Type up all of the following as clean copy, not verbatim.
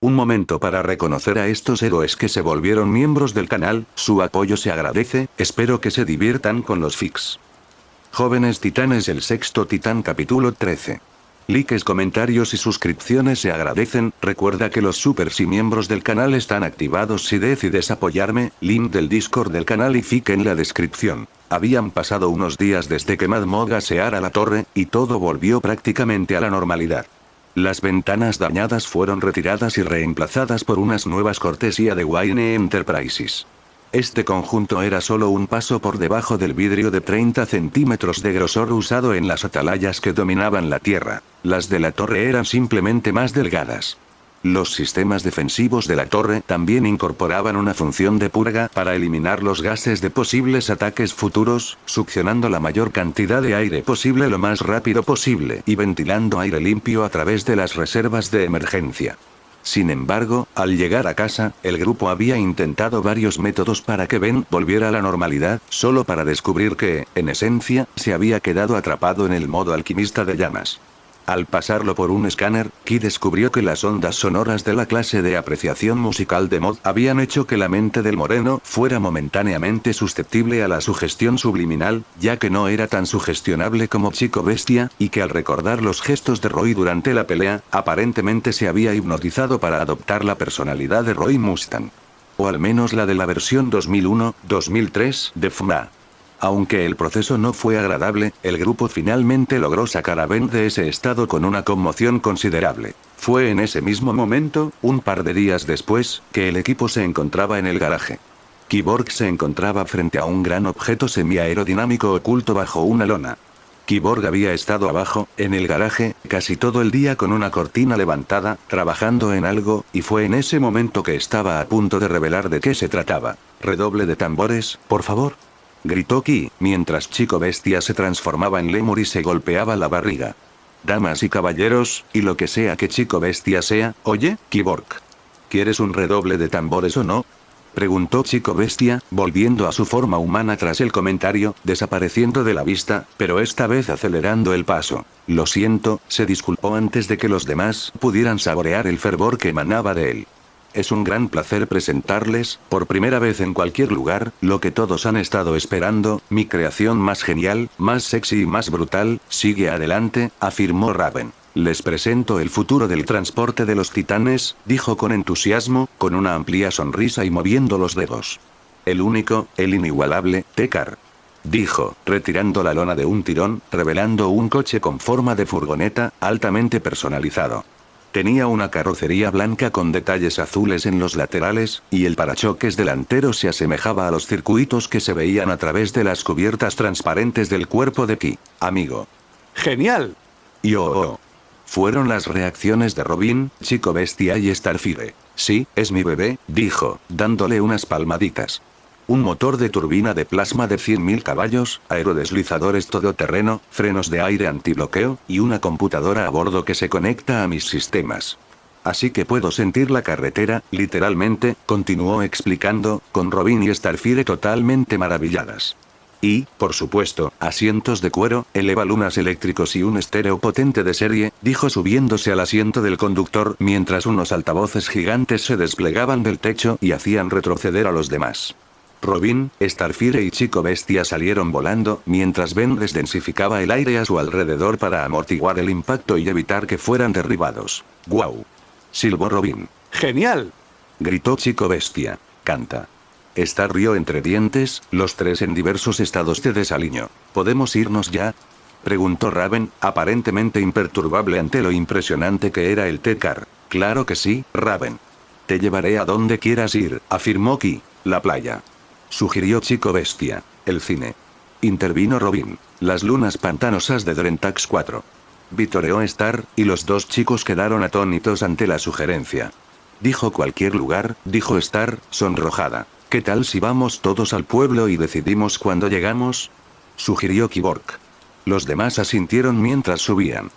Un momento para reconocer a estos héroes que se volvieron miembros del canal, su apoyo se agradece, espero que se diviertan con los fics. Jóvenes titanes, el sexto titán, capítulo 13. Likes, comentarios y suscripciones se agradecen. Recuerda que los supers y miembros del canal están activados si decides apoyarme. Link del Discord del canal y fic en la descripción. Habían pasado unos días desde que Mad Mod gaseara la torre, y todo volvió prácticamente a la normalidad. Las ventanas dañadas fueron retiradas y reemplazadas por unas nuevas cortesía de Wayne Enterprises. Este conjunto era solo un paso por debajo del vidrio de 30 centímetros de grosor usado en las atalayas que dominaban la tierra. Las de la torre eran simplemente más delgadas. Los sistemas defensivos de la torre también incorporaban una función de purga para eliminar los gases de posibles ataques futuros, succionando la mayor cantidad de aire posible lo más rápido posible y ventilando aire limpio a través de las reservas de emergencia. Sin embargo, al llegar a casa, el grupo había intentado varios métodos para que Ben volviera a la normalidad, solo para descubrir que, en esencia, se había quedado atrapado en el modo alquimista de llamas. Al pasarlo por un escáner, Ki descubrió que las ondas sonoras de la clase de apreciación musical de Mod habían hecho que la mente del moreno fuera momentáneamente susceptible a la sugestión subliminal, ya que no era tan sugestionable como Chico Bestia, y que al recordar los gestos de Roy durante la pelea, aparentemente se había hipnotizado para adoptar la personalidad de Roy Mustang. O al menos la de la versión 2001-2003 de FMA. Aunque el proceso no fue agradable, el grupo finalmente logró sacar a Ben de ese estado con una conmoción considerable. Fue en ese mismo momento, un par de días después, que el equipo se encontraba en el garaje. Kyborg se encontraba frente a un gran objeto semi-aerodinámico oculto bajo una lona. Kyborg había estado abajo, en el garaje, casi todo el día con una cortina levantada, trabajando en algo, y fue en ese momento que estaba a punto de revelar de qué se trataba. «Redoble de tambores, por favor», gritó Ki, mientras Chico Bestia se transformaba en lémur y se golpeaba la barriga. «Damas y caballeros, y lo que sea que Chico Bestia sea, oye, Kyborg. ¿Quieres un redoble de tambores o no?», preguntó Chico Bestia, volviendo a su forma humana tras el comentario, desapareciendo de la vista, pero esta vez acelerando el paso. «Lo siento», se disculpó antes de que los demás pudieran saborear el fervor que emanaba de él. «Es un gran placer presentarles, por primera vez en cualquier lugar, lo que todos han estado esperando, mi creación más genial, más sexy y más brutal. Sigue adelante», afirmó Raven. «Les presento el futuro del transporte de los titanes», dijo con entusiasmo, con una amplia sonrisa y moviendo los dedos. «El único, el inigualable, Tekar», dijo, retirando la lona de un tirón, revelando un coche con forma de furgoneta, altamente personalizado. Tenía una carrocería blanca con detalles azules en los laterales, y el parachoques delantero se asemejaba a los circuitos que se veían a través de las cubiertas transparentes del cuerpo de Ki. «Amigo». «¡Genial!» y «Oh». Fueron las reacciones de Robin, Chico Bestia y Starfire. «Sí, es mi bebé», dijo, dándole unas palmaditas. Un motor de turbina de plasma de 100.000 caballos, aerodeslizadores todoterreno, frenos de aire antibloqueo, y una computadora a bordo que se conecta a mis sistemas. «Así que puedo sentir la carretera, literalmente», continuó explicando, con Robin y Starfire totalmente maravilladas. «Y, por supuesto, asientos de cuero, elevalunas eléctricos y un estéreo potente de serie», dijo subiéndose al asiento del conductor mientras unos altavoces gigantes se desplegaban del techo y hacían retroceder a los demás. Robin, Starfire y Chico Bestia salieron volando, mientras Ben desdensificaba el aire a su alrededor para amortiguar el impacto y evitar que fueran derribados. «¡Guau!», silbó Robin. «¡Genial!», gritó Chico Bestia. «Canta». Star rió entre dientes, los tres en diversos estados de desaliño. «¿Podemos irnos ya?», preguntó Raven, aparentemente imperturbable ante lo impresionante que era el Tekar. «Claro que sí, Raven. Te llevaré a donde quieras ir», afirmó Ki. «La playa», sugirió Chico Bestia. «El cine», intervino Robin. «Las lunas pantanosas de Drentax 4. Vitoreó Star, y los dos chicos quedaron atónitos ante la sugerencia. «Dijo cualquier lugar», dijo Star, sonrojada. «¿Qué tal si vamos todos al pueblo y decidimos cuándo llegamos?», sugirió Kyborg. Los demás asintieron mientras subían.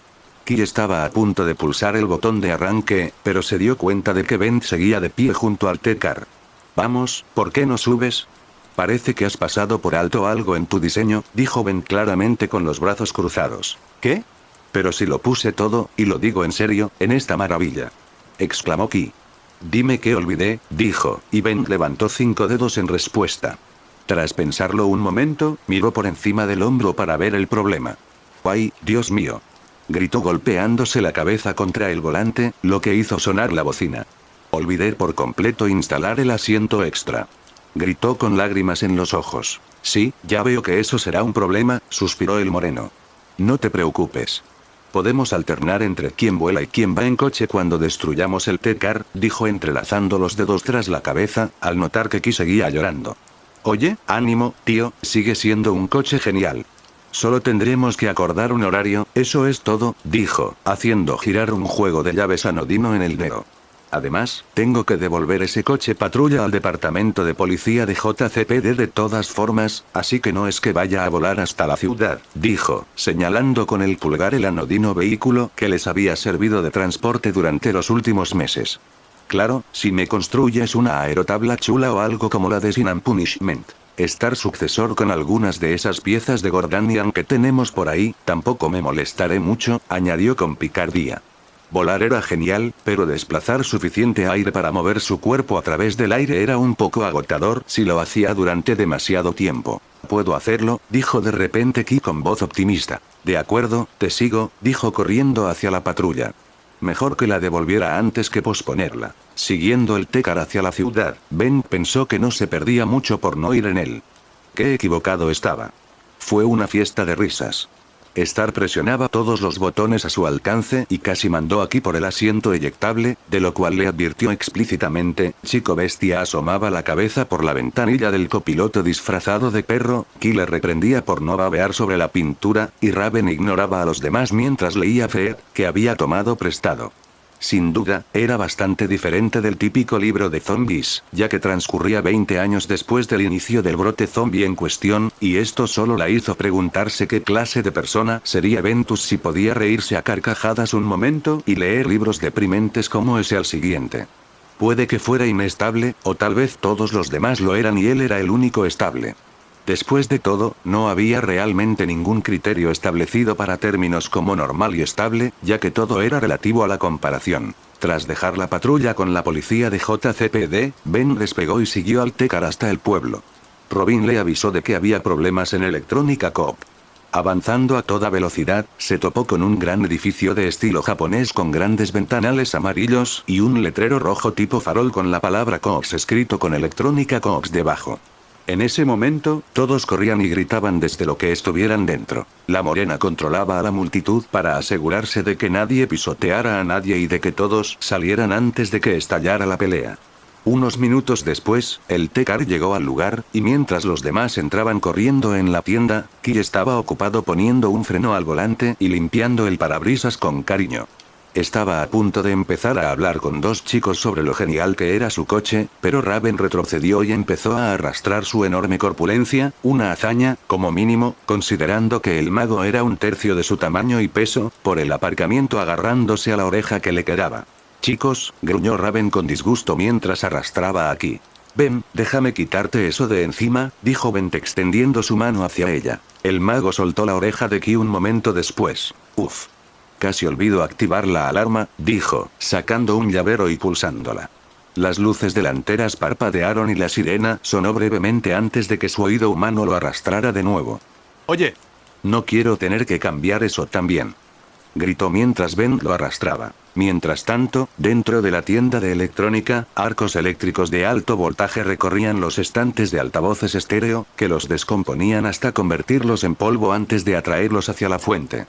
Ki estaba a punto de pulsar el botón de arranque, pero se dio cuenta de que Ben seguía de pie junto al Tekar. «Vamos, ¿por qué no subes? Parece que has pasado por alto algo en tu diseño», dijo Ben claramente con los brazos cruzados. «¿Qué? Pero si lo puse todo, y lo digo en serio, en esta maravilla», exclamó Ki. Dime qué olvidé, dijo, y Ben levantó 5 dedos en respuesta. Tras pensarlo un momento, miró por encima del hombro para ver el problema. ¡Ay, Dios mío! Gritó golpeándose la cabeza contra el volante, lo que hizo sonar la bocina. Olvidé por completo instalar el asiento extra. Gritó con lágrimas en los ojos. Sí, ya veo que eso será un problema, suspiró el moreno. No te preocupes. Podemos alternar entre quién vuela y quién va en coche cuando destruyamos el T-Car, dijo entrelazando los dedos tras la cabeza, al notar que Ki seguía llorando. Oye, ánimo, tío, sigue siendo un coche genial. Solo tendremos que acordar un horario, eso es todo, dijo, haciendo girar un juego de llaves anodino en el dedo. Además, tengo que devolver ese coche patrulla al departamento de policía de JCPD de todas formas, así que no es que vaya a volar hasta la ciudad, dijo, señalando con el pulgar el anodino vehículo que les había servido de transporte durante los últimos meses. Claro, si me construyes una aerotabla chula o algo como la de Sin and Punishment. Star sucesor con algunas de esas piezas de Gordanian que tenemos por ahí, tampoco me molestaré mucho, añadió con picardía. Volar era genial, pero desplazar suficiente aire para mover su cuerpo a través del aire era un poco agotador si lo hacía durante demasiado tiempo. Puedo hacerlo, dijo de repente Ki con voz optimista. De acuerdo, te sigo, dijo corriendo hacia la patrulla. Mejor que la devolviera antes que posponerla. Siguiendo el T-Car hacia la ciudad, Ben pensó que no se perdía mucho por no ir en él. Qué equivocado estaba. Fue una fiesta de risas. Star presionaba todos los botones a su alcance y casi mandó aquí por el asiento eyectable, de lo cual le advirtió explícitamente. Chico Bestia asomaba la cabeza por la ventanilla del copiloto disfrazado de perro, Ki le reprendía por no babear sobre la pintura, y Raven ignoraba a los demás mientras leía Feed, que había tomado prestado. Sin duda, era bastante diferente del típico libro de zombies, ya que transcurría 20 años después del inicio del brote zombie en cuestión, y esto solo la hizo preguntarse qué clase de persona sería Ventus si podía reírse a carcajadas un momento y leer libros deprimentes como ese al siguiente. Puede que fuera inestable, o tal vez todos los demás lo eran y él era el único estable. Después de todo, no había realmente ningún criterio establecido para términos como normal y estable, ya que todo era relativo a la comparación. Tras dejar la patrulla con la policía de JCPD, Ben despegó y siguió al T-Car hasta el pueblo. Robin le avisó de que había problemas en Electrónica Coop. Avanzando a toda velocidad, se topó con un gran edificio de estilo japonés con grandes ventanales amarillos y un letrero rojo tipo farol con la palabra Cops escrito con Electrónica Cops debajo. En ese momento, todos corrían y gritaban desde lo que estuvieran dentro. La morena controlaba a la multitud para asegurarse de que nadie pisoteara a nadie y de que todos salieran antes de que estallara la pelea. Unos minutos después, el T-Car llegó al lugar, y mientras los demás entraban corriendo en la tienda, Ki estaba ocupado poniendo un freno al volante y limpiando el parabrisas con cariño. Estaba a punto de empezar a hablar con dos chicos sobre lo genial que era su coche, pero Raven retrocedió y empezó a arrastrar su enorme corpulencia, una hazaña, como mínimo, considerando que el mago era un tercio de su tamaño y peso, por el aparcamiento agarrándose a la oreja que le quedaba. Chicos, gruñó Raven con disgusto mientras arrastraba a Ki. Ven, déjame quitarte eso de encima, dijo Bent extendiendo su mano hacia ella. El mago soltó la oreja de Ki un momento después. Uf. Casi olvido activar la alarma, dijo, sacando un llavero y pulsándola. Las luces delanteras parpadearon y la sirena sonó brevemente antes de que su oído humano lo arrastrara de nuevo. Oye. No quiero tener que cambiar eso también. Gritó mientras Ben lo arrastraba. Mientras tanto, dentro de la tienda de electrónica, arcos eléctricos de alto voltaje recorrían los estantes de altavoces estéreo, que los descomponían hasta convertirlos en polvo antes de atraerlos hacia la fuente.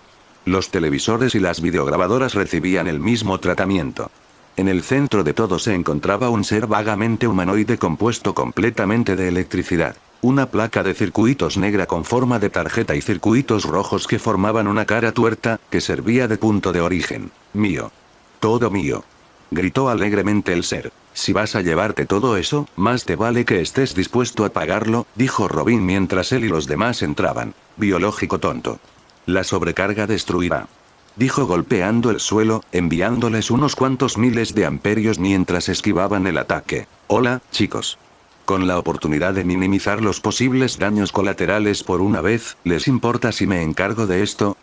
Los televisores y las videograbadoras recibían el mismo tratamiento. En el centro de todo se encontraba un ser vagamente humanoide compuesto completamente de electricidad. Una placa de circuitos negra con forma de tarjeta y circuitos rojos que formaban una cara tuerta, que servía de punto de origen. Mío. Todo mío. Gritó alegremente el ser. Si vas a llevarte todo eso, más te vale que estés dispuesto a pagarlo, dijo Robin mientras él y los demás entraban. Biológico tonto. La sobrecarga destruirá. Dijo golpeando el suelo, enviándoles unos cuantos miles de amperios mientras esquivaban el ataque. Hola, chicos. Con la oportunidad de minimizar los posibles daños colaterales por una vez, ¿les importa si me encargo de esto?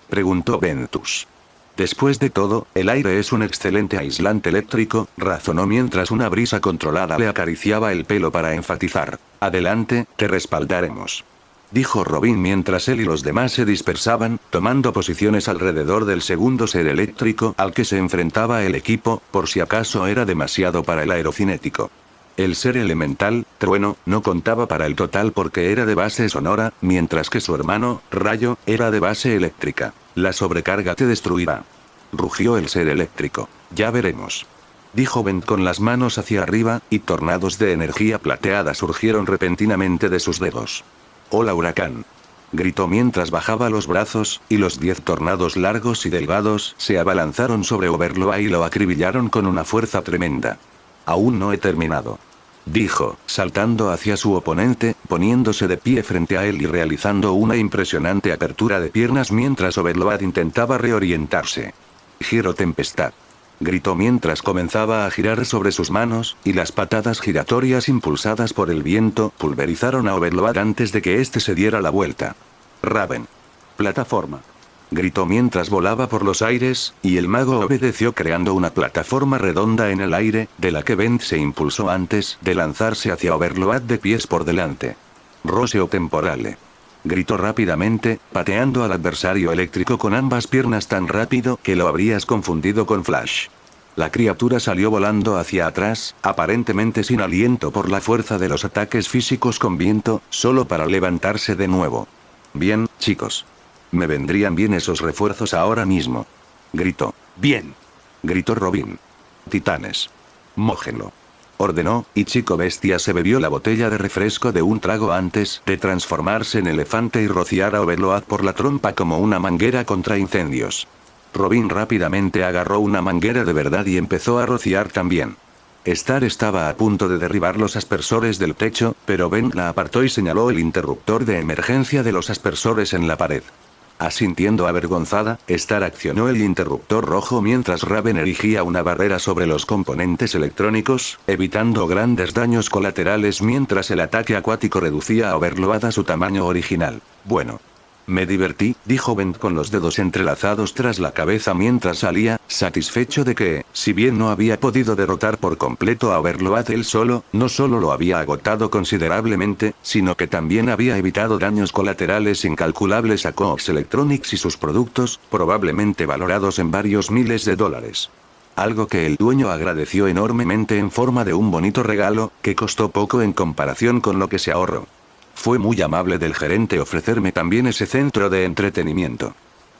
Preguntó Ventus. Después de todo, el aire es un excelente aislante eléctrico, razonó mientras una brisa controlada le acariciaba el pelo para enfatizar. Adelante, te respaldaremos. Dijo Robin mientras él y los demás se dispersaban, tomando posiciones alrededor del segundo ser eléctrico al que se enfrentaba el equipo, por si acaso era demasiado para el aerocinético. El ser elemental, Trueno, no contaba para el total porque era de base sonora, mientras que su hermano, Rayo, era de base eléctrica. La sobrecarga te destruirá. Rugió el ser eléctrico. Ya veremos. Dijo Ben con las manos hacia arriba, y tornados de energía plateada surgieron repentinamente de sus dedos. ¡Hola huracán! Gritó mientras bajaba los brazos, y los 10 tornados largos y delgados se abalanzaron sobre Overloa y lo acribillaron con una fuerza tremenda. Aún no he terminado. Dijo, saltando hacia su oponente, poniéndose de pie frente a él y realizando una impresionante apertura de piernas mientras Overload intentaba reorientarse. Giro tempestad. Gritó mientras comenzaba a girar sobre sus manos, y las patadas giratorias impulsadas por el viento pulverizaron a Overload antes de que éste se diera la vuelta. Raven. Plataforma. Gritó mientras volaba por los aires, y el mago obedeció creando una plataforma redonda en el aire, de la que Bent se impulsó antes de lanzarse hacia Overload de pies por delante. Roseo temporale. Gritó rápidamente, pateando al adversario eléctrico con ambas piernas tan rápido que lo habrías confundido con Flash. La criatura salió volando hacia atrás, aparentemente sin aliento por la fuerza de los ataques físicos con viento, solo para levantarse de nuevo. Bien, chicos. Me vendrían bien esos refuerzos ahora mismo. Gritó. Bien. Gritó Robin. Titanes. Mójenlo. Ordenó, y Chico Bestia se bebió la botella de refresco de un trago antes de transformarse en elefante y rociar a Overload por la trompa como una manguera contra incendios. Robin rápidamente agarró una manguera de verdad y empezó a rociar también. Star estaba a punto de derribar los aspersores del techo, pero Ben la apartó y señaló el interruptor de emergencia de los aspersores en la pared. Asintiendo avergonzada, Star accionó el interruptor rojo mientras Raven erigía una barrera sobre los componentes electrónicos, evitando grandes daños colaterales mientras el ataque acuático reducía a Overload a su tamaño original. Bueno. Me divertí, dijo Ben con los dedos entrelazados tras la cabeza mientras salía, satisfecho de que, si bien no había podido derrotar por completo a Overload él solo, no solo lo había agotado considerablemente, sino que también había evitado daños colaterales incalculables a Cox Electronics y sus productos, probablemente valorados en varios miles de dólares. Algo que el dueño agradeció enormemente en forma de un bonito regalo, que costó poco en comparación con lo que se ahorró. Fue muy amable del gerente ofrecerme también ese centro de entretenimiento.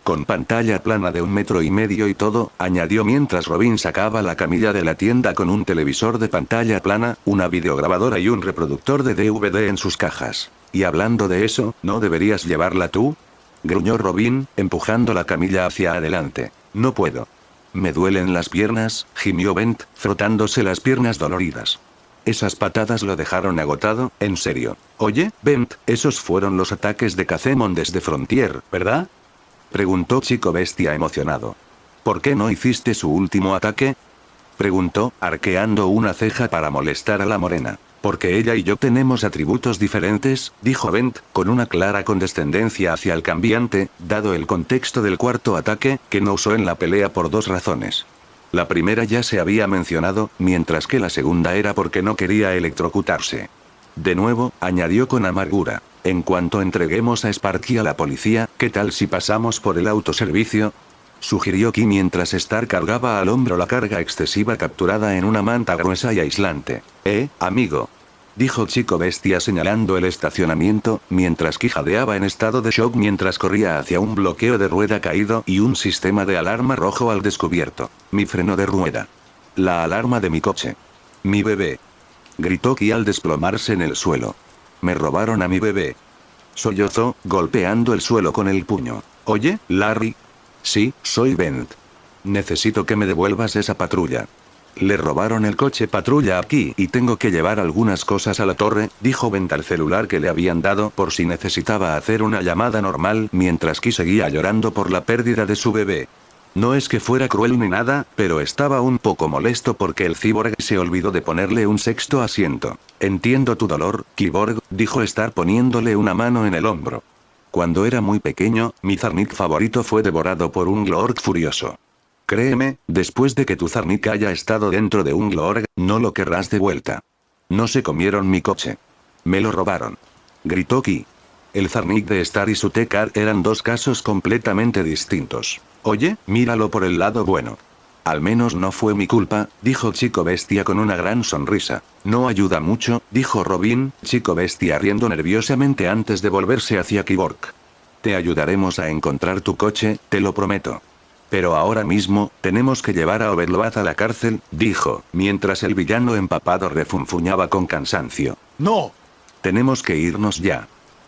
Con pantalla plana de 1,5 metros y todo, añadió mientras Robin sacaba la camilla de la tienda con un televisor de pantalla plana, una videograbadora y un reproductor de DVD en sus cajas. Y hablando de eso, ¿no deberías llevarla tú? Gruñó Robin, empujando la camilla hacia adelante. No puedo. Me duelen las piernas, gimió Bent, frotándose las piernas doloridas. Esas patadas lo dejaron agotado, en serio. Oye, Bent, esos fueron los ataques de Kazemon desde Frontier, ¿verdad? Preguntó Chico Bestia emocionado. ¿Por qué no hiciste su último ataque? Preguntó, arqueando una ceja para molestar a la morena. Porque ella y yo tenemos atributos diferentes, dijo Bent, con una clara condescendencia hacia el cambiante, dado el contexto del cuarto ataque, que no usó en la pelea por 2 razones. La primera ya se había mencionado, mientras que la segunda era porque no quería electrocutarse. De nuevo, añadió con amargura. En cuanto entreguemos a Sparky a la policía, ¿qué tal si pasamos por el autoservicio? Sugirió Ki mientras Star cargaba al hombro la carga excesiva capturada en una manta gruesa y aislante. Amigo. Dijo Chico Bestia señalando el estacionamiento, mientras Ki jadeaba en estado de shock mientras corría hacia un bloqueo de rueda caído y un sistema de alarma rojo al descubierto. Mi freno de rueda. La alarma de mi coche. Mi bebé. Gritó Ki al desplomarse en el suelo. Me robaron a mi bebé. Sollozó, golpeando el suelo con el puño. Oye, Larry. Sí, soy Bent. Necesito que me devuelvas esa patrulla. Le robaron el coche patrulla aquí y tengo que llevar algunas cosas a la torre, dijo Bent al celular que le habían dado por si necesitaba hacer una llamada normal mientras Ki seguía llorando por la pérdida de su bebé. No es que fuera cruel ni nada, pero estaba un poco molesto porque el cyborg se olvidó de ponerle un 6º asiento. Entiendo tu dolor, Kyborg, dijo Star poniéndole una mano en el hombro. Cuando era muy pequeño, mi Zarnik favorito fue devorado por un Glork furioso. Créeme, después de que tu Zarnik haya estado dentro de un Glorg, no lo querrás de vuelta. No se comieron mi coche. Me lo robaron. Gritó Ki. El Zarnik de Star y su T-Car eran dos casos completamente distintos. Oye, míralo por el lado bueno. Al menos no fue mi culpa, dijo Chico Bestia con una gran sonrisa. No ayuda mucho, dijo Robin, Chico Bestia riendo nerviosamente antes de volverse hacia Kyborg. Te ayudaremos a encontrar tu coche, te lo prometo. Pero ahora mismo, tenemos que llevar a Overlord a la cárcel, dijo, mientras el villano empapado refunfuñaba con cansancio. ¡No! Tenemos que irnos ya.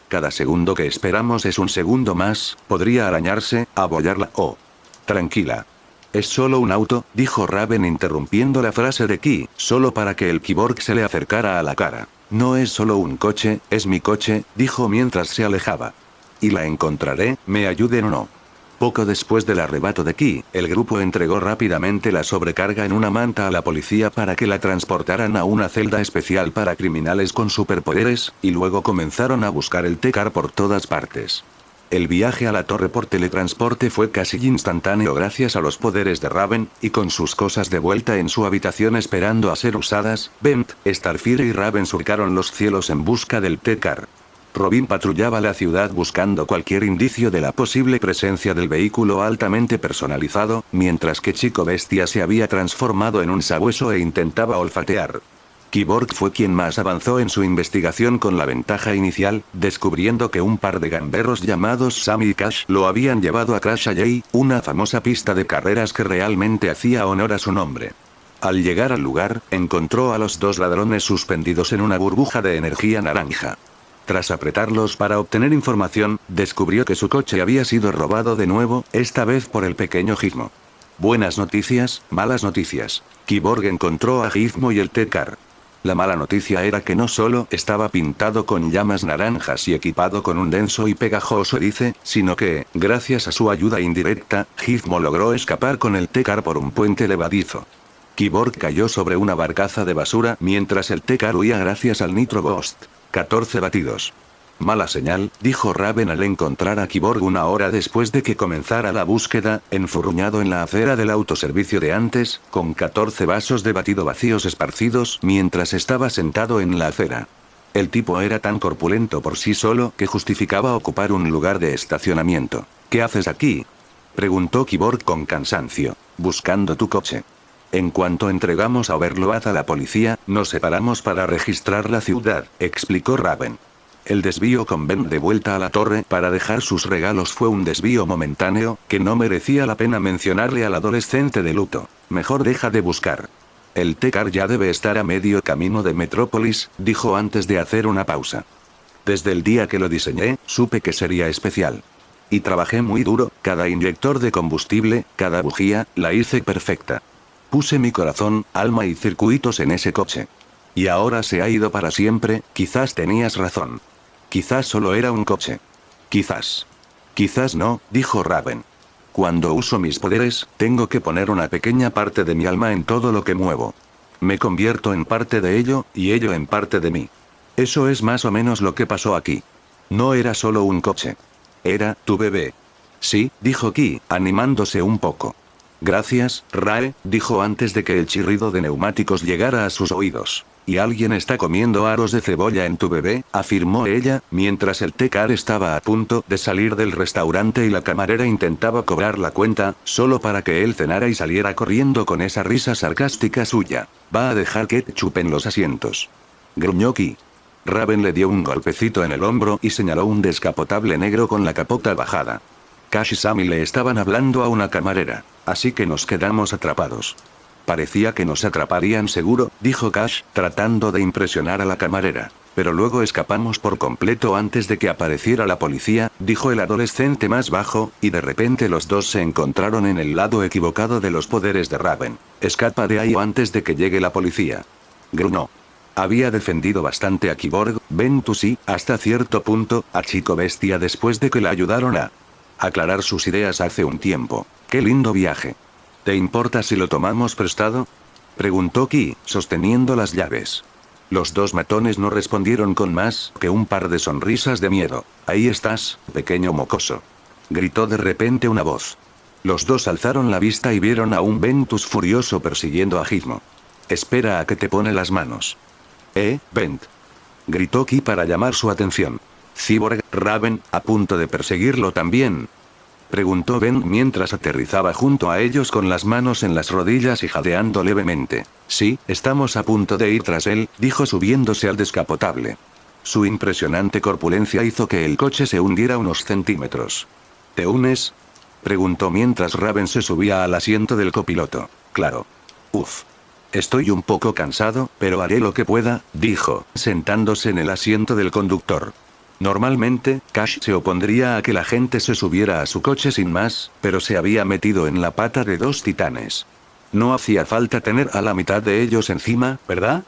Cada segundo que esperamos es un segundo más, podría arañarse, abollarla o... Tranquila. Es solo un auto, dijo Raven interrumpiendo la frase de Ki, solo para que el Kyborg se le acercara a la cara. No es solo un coche, es mi coche, dijo mientras se alejaba. Y la encontraré, me ayuden o no. Poco después del arrebato de Ki, el grupo entregó rápidamente la sobrecarga en una manta a la policía para que la transportaran a una celda especial para criminales con superpoderes, y luego comenzaron a buscar el T-Car por todas partes. El viaje a la torre por teletransporte fue casi instantáneo gracias a los poderes de Raven, y con sus cosas de vuelta en su habitación esperando a ser usadas, Bent, Starfire y Raven surcaron los cielos en busca del T-Car. Robin patrullaba la ciudad buscando cualquier indicio de la posible presencia del vehículo altamente personalizado, mientras que Chico Bestia se había transformado en un sabueso e intentaba olfatear. Kyborg fue quien más avanzó en su investigación con la ventaja inicial, descubriendo que un par de gamberros llamados Sammy y Cash lo habían llevado a Crash Alley, una famosa pista de carreras que realmente hacía honor a su nombre. Al llegar al lugar, encontró a los dos ladrones suspendidos en una burbuja de energía naranja. Tras apretarlos para obtener información, descubrió que su coche había sido robado de nuevo, esta vez por el pequeño Gizmo. Buenas noticias, malas noticias. Kyborg encontró a Gizmo y el T-Car. La mala noticia era que no solo estaba pintado con llamas naranjas y equipado con un denso y pegajoso hélice, sino que, gracias a su ayuda indirecta, Gizmo logró escapar con el T-Car por un puente levadizo. Kyborg cayó sobre una barcaza de basura mientras el T-Car huía gracias al Nitro Ghost. 14 batidos. Mala señal, dijo Raven al encontrar a Kyborg una hora después de que comenzara la búsqueda, enfurruñado en la acera del autoservicio de antes, con 14 vasos de batido vacíos esparcidos mientras estaba sentado en la acera. El tipo era tan corpulento por sí solo que justificaba ocupar un lugar de estacionamiento. ¿Qué haces aquí?, preguntó Kyborg con cansancio. Buscando tu coche. En cuanto entregamos a Overlord a la policía, nos separamos para registrar la ciudad, explicó Raven. El desvío con Ben de vuelta a la torre para dejar sus regalos fue un desvío momentáneo, que no merecía la pena mencionarle al adolescente de luto. Mejor deja de buscar. El T-Car ya debe estar a medio camino de Metrópolis, dijo antes de hacer una pausa. Desde el día que lo diseñé, supe que sería especial. Y trabajé muy duro, cada inyector de combustible, cada bujía, la hice perfecta. Puse mi corazón, alma y circuitos en ese coche. Y ahora se ha ido para siempre, quizás tenías razón. Quizás solo era un coche. Quizás. Quizás no, dijo Raven. Cuando uso mis poderes, tengo que poner una pequeña parte de mi alma en todo lo que muevo. Me convierto en parte de ello, y ello en parte de mí. Eso es más o menos lo que pasó aquí. No era solo un coche. Era tu bebé. Sí, dijo Ki, animándose un poco. Gracias, Rae, dijo antes de que el chirrido de neumáticos llegara a sus oídos. Y alguien está comiendo aros de cebolla en tu bebé, afirmó ella, mientras el T-Car estaba a punto de salir del restaurante y la camarera intentaba cobrar la cuenta, solo para que él cenara y saliera corriendo con esa risa sarcástica suya. Va a dejar ketchup en los asientos. Gruñó Ki. Raven le dio un golpecito en el hombro y señaló un descapotable negro con la capota bajada. Cash y Sammy le estaban hablando a una camarera, así que nos quedamos atrapados. Parecía que nos atraparían seguro, dijo Cash, tratando de impresionar a la camarera. Pero luego escapamos por completo antes de que apareciera la policía, dijo el adolescente más bajo, y de repente los dos se encontraron en el lado equivocado de los poderes de Raven. Escapa de ahí antes de que llegue la policía. Gruñó. Había defendido bastante a Kyborg, Ventus y, hasta cierto punto, a Chico Bestia después de que la ayudaron a aclarar sus ideas hace un tiempo. ¡Qué lindo viaje! ¿Te importa si lo tomamos prestado?, preguntó Ki, sosteniendo las llaves. Los dos matones no respondieron con más que un par de sonrisas de miedo. Ahí estás, pequeño mocoso. Gritó de repente una voz. Los dos alzaron la vista y vieron a un Ventus furioso persiguiendo a Gizmo. Espera a que te pone las manos. Vent. Gritó Ki para llamar su atención. Cyborg, Raven, ¿a punto de perseguirlo también? Preguntó Ben mientras aterrizaba junto a ellos con las manos en las rodillas y jadeando levemente. Sí, estamos a punto de ir tras él, dijo subiéndose al descapotable. Su impresionante corpulencia hizo que el coche se hundiera unos centímetros. ¿Te unes? Preguntó mientras Raven se subía al asiento del copiloto. Claro. Uf. Estoy un poco cansado, pero haré lo que pueda, dijo, sentándose en el asiento del conductor. Normalmente, Cash se opondría a que la gente se subiera a su coche sin más, pero se había metido en la pata de dos titanes. No hacía falta tener a la mitad de ellos encima, ¿verdad?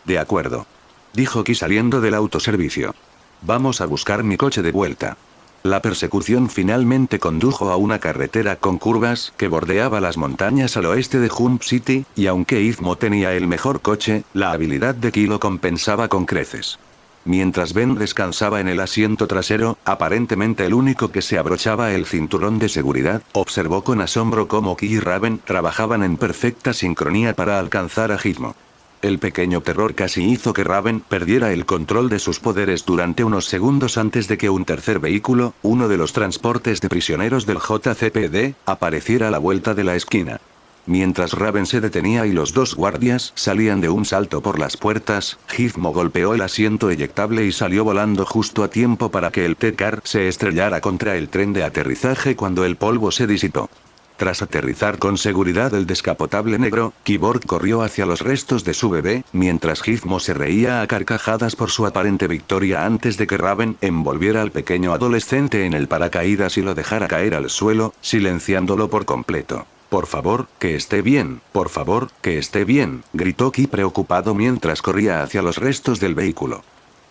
De acuerdo. Dijo Ki saliendo del autoservicio. Vamos a buscar mi coche de vuelta. La persecución finalmente condujo a una carretera con curvas que bordeaba las montañas al oeste de Jump City, y aunque Gizmo tenía el mejor coche, la habilidad de Ki lo compensaba con creces. Mientras Ben descansaba en el asiento trasero, aparentemente el único que se abrochaba el cinturón de seguridad, observó con asombro cómo Ki y Raven trabajaban en perfecta sincronía para alcanzar a Gizmo. El pequeño terror casi hizo que Raven perdiera el control de sus poderes durante unos segundos antes de que un tercer vehículo, uno de los transportes de prisioneros del JCPD, apareciera a la vuelta de la esquina. Mientras Raven se detenía y los dos guardias salían de un salto por las puertas, Gizmo golpeó el asiento eyectable y salió volando justo a tiempo para que el T-Car se estrellara contra el tren de aterrizaje cuando el polvo se disipó. Tras aterrizar con seguridad el descapotable negro, Cyborg corrió hacia los restos de su bebé, mientras Gizmo se reía a carcajadas por su aparente victoria antes de que Raven envolviera al pequeño adolescente en el paracaídas y lo dejara caer al suelo, silenciándolo por completo. Por favor, que esté bien, por favor, que esté bien, gritó Ki preocupado mientras corría hacia los restos del vehículo.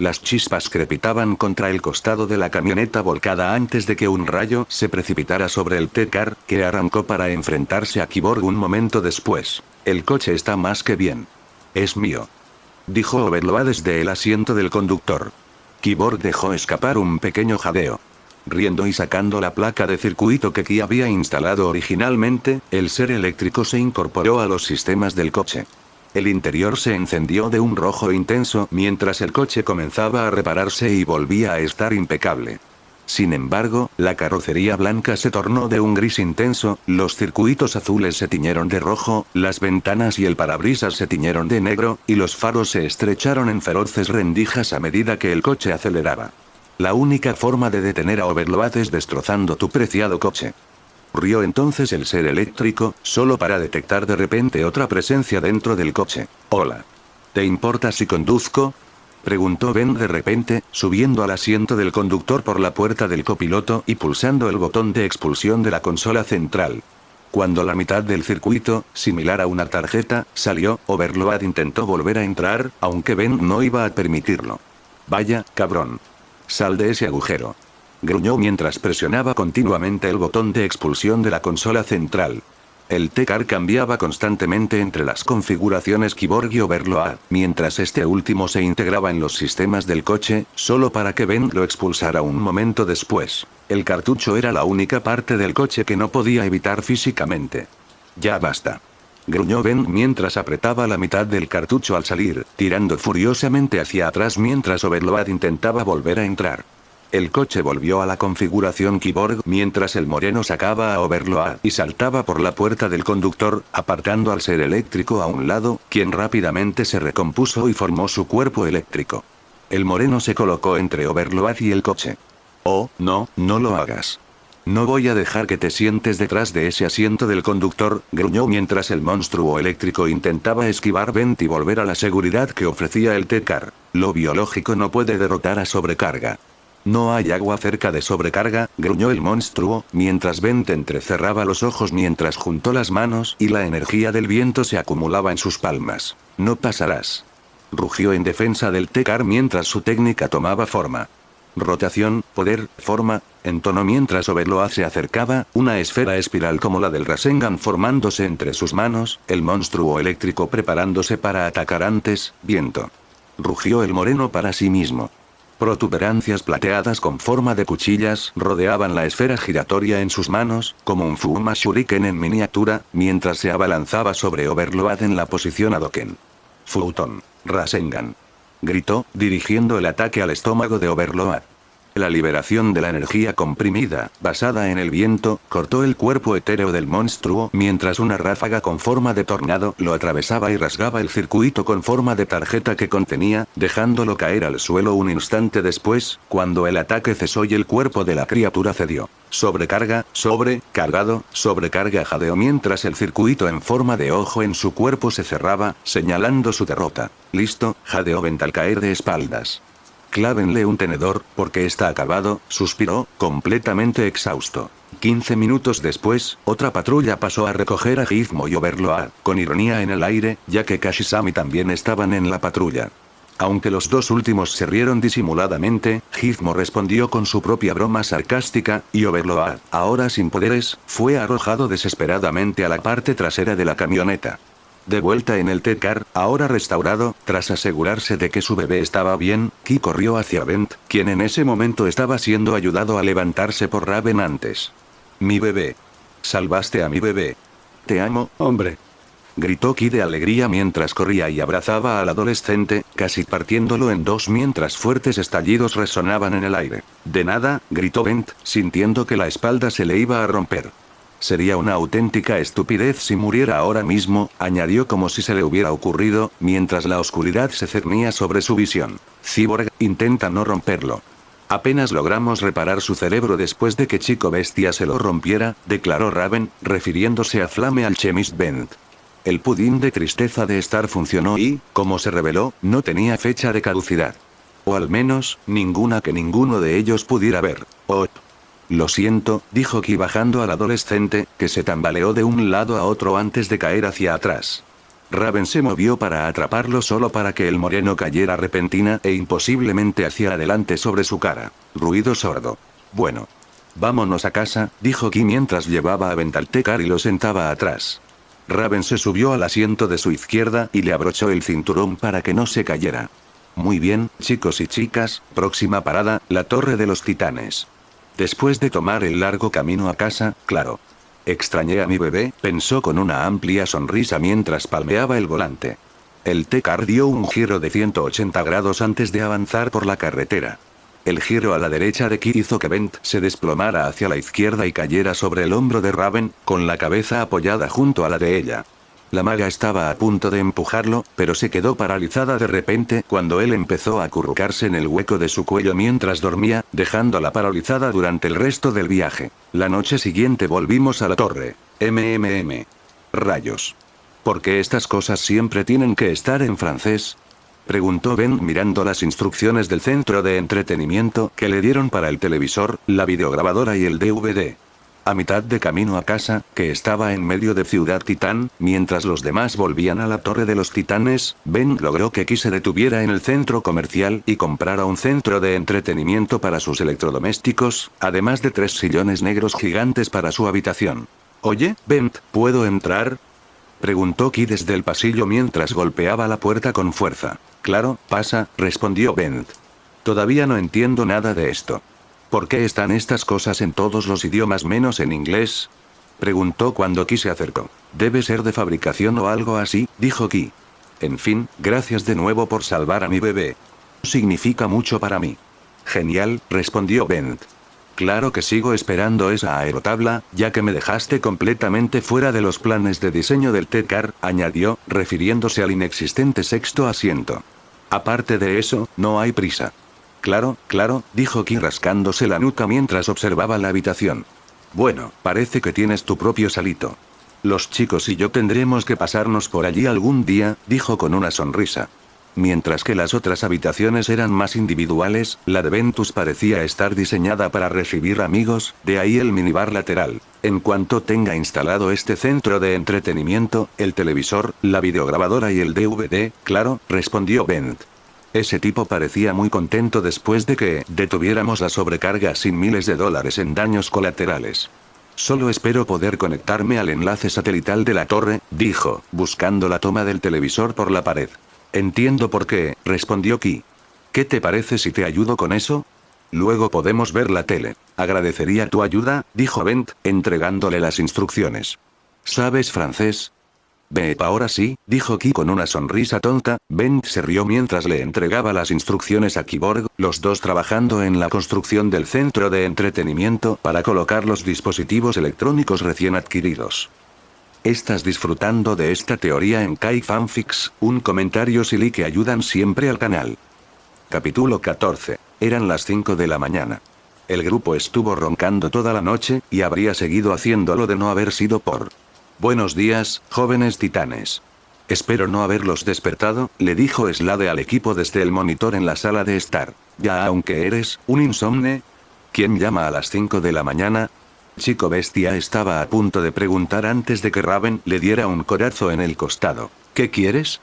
Las chispas crepitaban contra el costado de la camioneta volcada antes de que un rayo se precipitara sobre el T-Car, que arrancó para enfrentarse a Cyborg un momento después. El coche está más que bien. Es mío. Dijo Overloa desde el asiento del conductor. Cyborg dejó escapar un pequeño jadeo. Riendo y sacando la placa de circuito que Ki había instalado originalmente, el ser eléctrico se incorporó a los sistemas del coche. El interior se encendió de un rojo intenso mientras el coche comenzaba a repararse y volvía a estar impecable. Sin embargo, la carrocería blanca se tornó de un gris intenso, los circuitos azules se tiñeron de rojo, las ventanas y el parabrisas se tiñeron de negro, y los faros se estrecharon en feroces rendijas a medida que el coche aceleraba. La única forma de detener a Overload es destrozando tu preciado coche. Rió entonces el ser eléctrico, solo para detectar de repente otra presencia dentro del coche. Hola. ¿Te importa si conduzco? Preguntó Ben de repente, subiendo al asiento del conductor por la puerta del copiloto y pulsando el botón de expulsión de la consola central. Cuando la mitad del circuito, similar a una tarjeta, salió, Overload intentó volver a entrar, aunque Ben no iba a permitirlo. Vaya, cabrón. Sal de ese agujero. Gruñó mientras presionaba continuamente el botón de expulsión de la consola central. El T-Car cambiaba constantemente entre las configuraciones Cyborg y Overload, mientras este último se integraba en los sistemas del coche, solo para que Ben lo expulsara un momento después. El cartucho era la única parte del coche que no podía evitar físicamente. Ya basta. Gruñó Ben mientras apretaba la mitad del cartucho al salir, tirando furiosamente hacia atrás mientras Overload intentaba volver a entrar. El coche volvió a la configuración Cyborg mientras el moreno sacaba a Overload y saltaba por la puerta del conductor, apartando al ser eléctrico a un lado, quien rápidamente se recompuso y formó su cuerpo eléctrico. El moreno se colocó entre Overload y el coche. Oh, no, no lo hagas. No voy a dejar que te sientes detrás de ese asiento del conductor, gruñó mientras el monstruo eléctrico intentaba esquivar Vent y volver a la seguridad que ofrecía el T-Car. Lo biológico no puede derrotar a sobrecarga. No hay agua cerca de sobrecarga, gruñó el monstruo, mientras Vent entrecerraba los ojos mientras juntó las manos y la energía del viento se acumulaba en sus palmas. No pasarás. Rugió en defensa del T-Car mientras su técnica tomaba forma. Rotación, poder, forma, entonó mientras Overload se acercaba, una esfera espiral como la del Rasengan formándose entre sus manos, el monstruo eléctrico preparándose para atacar antes, viento. Rugió el moreno para sí mismo. Protuberancias plateadas con forma de cuchillas rodeaban la esfera giratoria en sus manos, como un Fuma Shuriken en miniatura, mientras se abalanzaba sobre Overload en la posición Hadoken. Futon. Rasengan. Gritó, dirigiendo el ataque al estómago de Overload. La liberación de la energía comprimida, basada en el viento, cortó el cuerpo etéreo del monstruo mientras una ráfaga con forma de tornado lo atravesaba y rasgaba el circuito con forma de tarjeta que contenía, dejándolo caer al suelo un instante después, cuando el ataque cesó y el cuerpo de la criatura cedió. Sobrecarga, sobrecargado, sobrecarga jadeó mientras el circuito en forma de ojo en su cuerpo se cerraba, señalando su derrota. Listo, jadeó Bent al caer de espaldas. Clávenle un tenedor, porque está acabado, suspiró, completamente exhausto. 15 minutos después, otra patrulla pasó a recoger a Gizmo y Overload, con ironía en el aire, ya que Kashisami también estaban en la patrulla. Aunque los dos últimos se rieron disimuladamente, Gizmo respondió con su propia broma sarcástica, y Overload, ahora sin poderes, fue arrojado desesperadamente a la parte trasera de la camioneta. De vuelta en el T-Car, ahora restaurado, tras asegurarse de que su bebé estaba bien, Ki corrió hacia Bent, quien en ese momento estaba siendo ayudado a levantarse por Raven antes. «Mi bebé. Salvaste a mi bebé. Te amo, hombre», gritó Ki de alegría mientras corría y abrazaba al adolescente, casi partiéndolo en dos mientras fuertes estallidos resonaban en el aire. «De nada», gritó Bent, sintiendo que la espalda se le iba a romper. «Sería una auténtica estupidez si muriera ahora mismo», añadió como si se le hubiera ocurrido, mientras la oscuridad se cernía sobre su visión. «Cyborg, intenta no romperlo». «Apenas logramos reparar su cerebro después de que Chico Bestia se lo rompiera», declaró Raven, refiriéndose a Flame Alchemist Bent. El pudín de tristeza de Star funcionó y, como se reveló, no tenía fecha de caducidad. O al menos, ninguna que ninguno de ellos pudiera ver. «Oh. Lo siento», dijo Ki bajando al adolescente, que se tambaleó de un lado a otro antes de caer hacia atrás. Raven se movió para atraparlo solo para que el moreno cayera repentina e imposiblemente hacia adelante sobre su cara. Ruido sordo. «Bueno. Vámonos a casa», dijo Ki mientras llevaba a Bent al T-Car y lo sentaba atrás. Raven se subió al asiento de su izquierda y le abrochó el cinturón para que no se cayera. «Muy bien, chicos y chicas, próxima parada, la Torre de los Titanes». Después de tomar el largo camino a casa, claro. «Extrañé a mi bebé», pensó con una amplia sonrisa mientras palmeaba el volante. El T-Car dio un giro de 180 grados antes de avanzar por la carretera. El giro a la derecha de Ki hizo que Bent se desplomara hacia la izquierda y cayera sobre el hombro de Raven, con la cabeza apoyada junto a la de ella. La maga estaba a punto de empujarlo, pero se quedó paralizada de repente cuando él empezó a acurrucarse en el hueco de su cuello mientras dormía, dejándola paralizada durante el resto del viaje. La noche siguiente volvimos a la torre. Rayos. ¿Por qué estas cosas siempre tienen que estar en francés?, preguntó Ben mirando las instrucciones del centro de entretenimiento que le dieron para el televisor, la videograbadora y el DVD. A mitad de camino a casa, que estaba en medio de Ciudad Titán, mientras los demás volvían a la Torre de los Titanes, Ben logró que Ki se detuviera en el centro comercial y comprara un centro de entretenimiento para sus electrodomésticos, además de 3 sillones negros gigantes para su habitación. «Oye, Bent, ¿puedo entrar?», preguntó Ki desde el pasillo mientras golpeaba la puerta con fuerza. «Claro, pasa», respondió Bent. «Todavía no entiendo nada de esto». «¿Por qué están estas cosas en todos los idiomas menos en inglés?», preguntó cuando Ki se acercó. «Debe ser de fabricación o algo así», dijo Ki. «En fin, gracias de nuevo por salvar a mi bebé. Significa mucho para mí». «Genial», respondió Bent. «Claro que sigo esperando esa aerotabla, ya que me dejaste completamente fuera de los planes de diseño del T-Car», añadió, refiriéndose al inexistente sexto asiento. «Aparte de eso, no hay prisa». «Claro, claro», dijo Ki rascándose la nuca mientras observaba la habitación. «Bueno, parece que tienes tu propio salito. Los chicos y yo tendremos que pasarnos por allí algún día», dijo con una sonrisa. Mientras que las otras habitaciones eran más individuales, la de Ventus parecía estar diseñada para recibir amigos, de ahí el minibar lateral. «En cuanto tenga instalado este centro de entretenimiento, el televisor, la videograbadora y el DVD, claro», respondió Bent. Ese tipo parecía muy contento después de que detuviéramos la sobrecarga sin miles de dólares en daños colaterales. «Solo espero poder conectarme al enlace satelital de la torre», dijo, buscando la toma del televisor por la pared. «Entiendo por qué», respondió Ki. ¿Qué te parece si te ayudo con eso? Luego podemos ver la tele. Agradecería tu ayuda, dijo Bent, entregándole las instrucciones. ¿Sabes francés? Beep, ahora sí, dijo Ki con una sonrisa tonta. Bent se rió mientras le entregaba las instrucciones a Kyborg, los dos trabajando en la construcción del centro de entretenimiento para colocar los dispositivos electrónicos recién adquiridos. ¿Estás disfrutando de esta teoría en Kai Fanfics? Un comentario silly que ayudan siempre al canal. Capítulo 14. Eran las 5 de la mañana. El grupo estuvo roncando toda la noche, y habría seguido haciéndolo de no haber sido por... Buenos días, jóvenes titanes. Espero no haberlos despertado, le dijo Slade al equipo desde el monitor en la sala de estar. Ya aunque eres un insomne. ¿Quién llama a las 5 de la mañana? Chico Bestia estaba a punto de preguntar antes de que Raven le diera un codazo en el costado. ¿Qué quieres?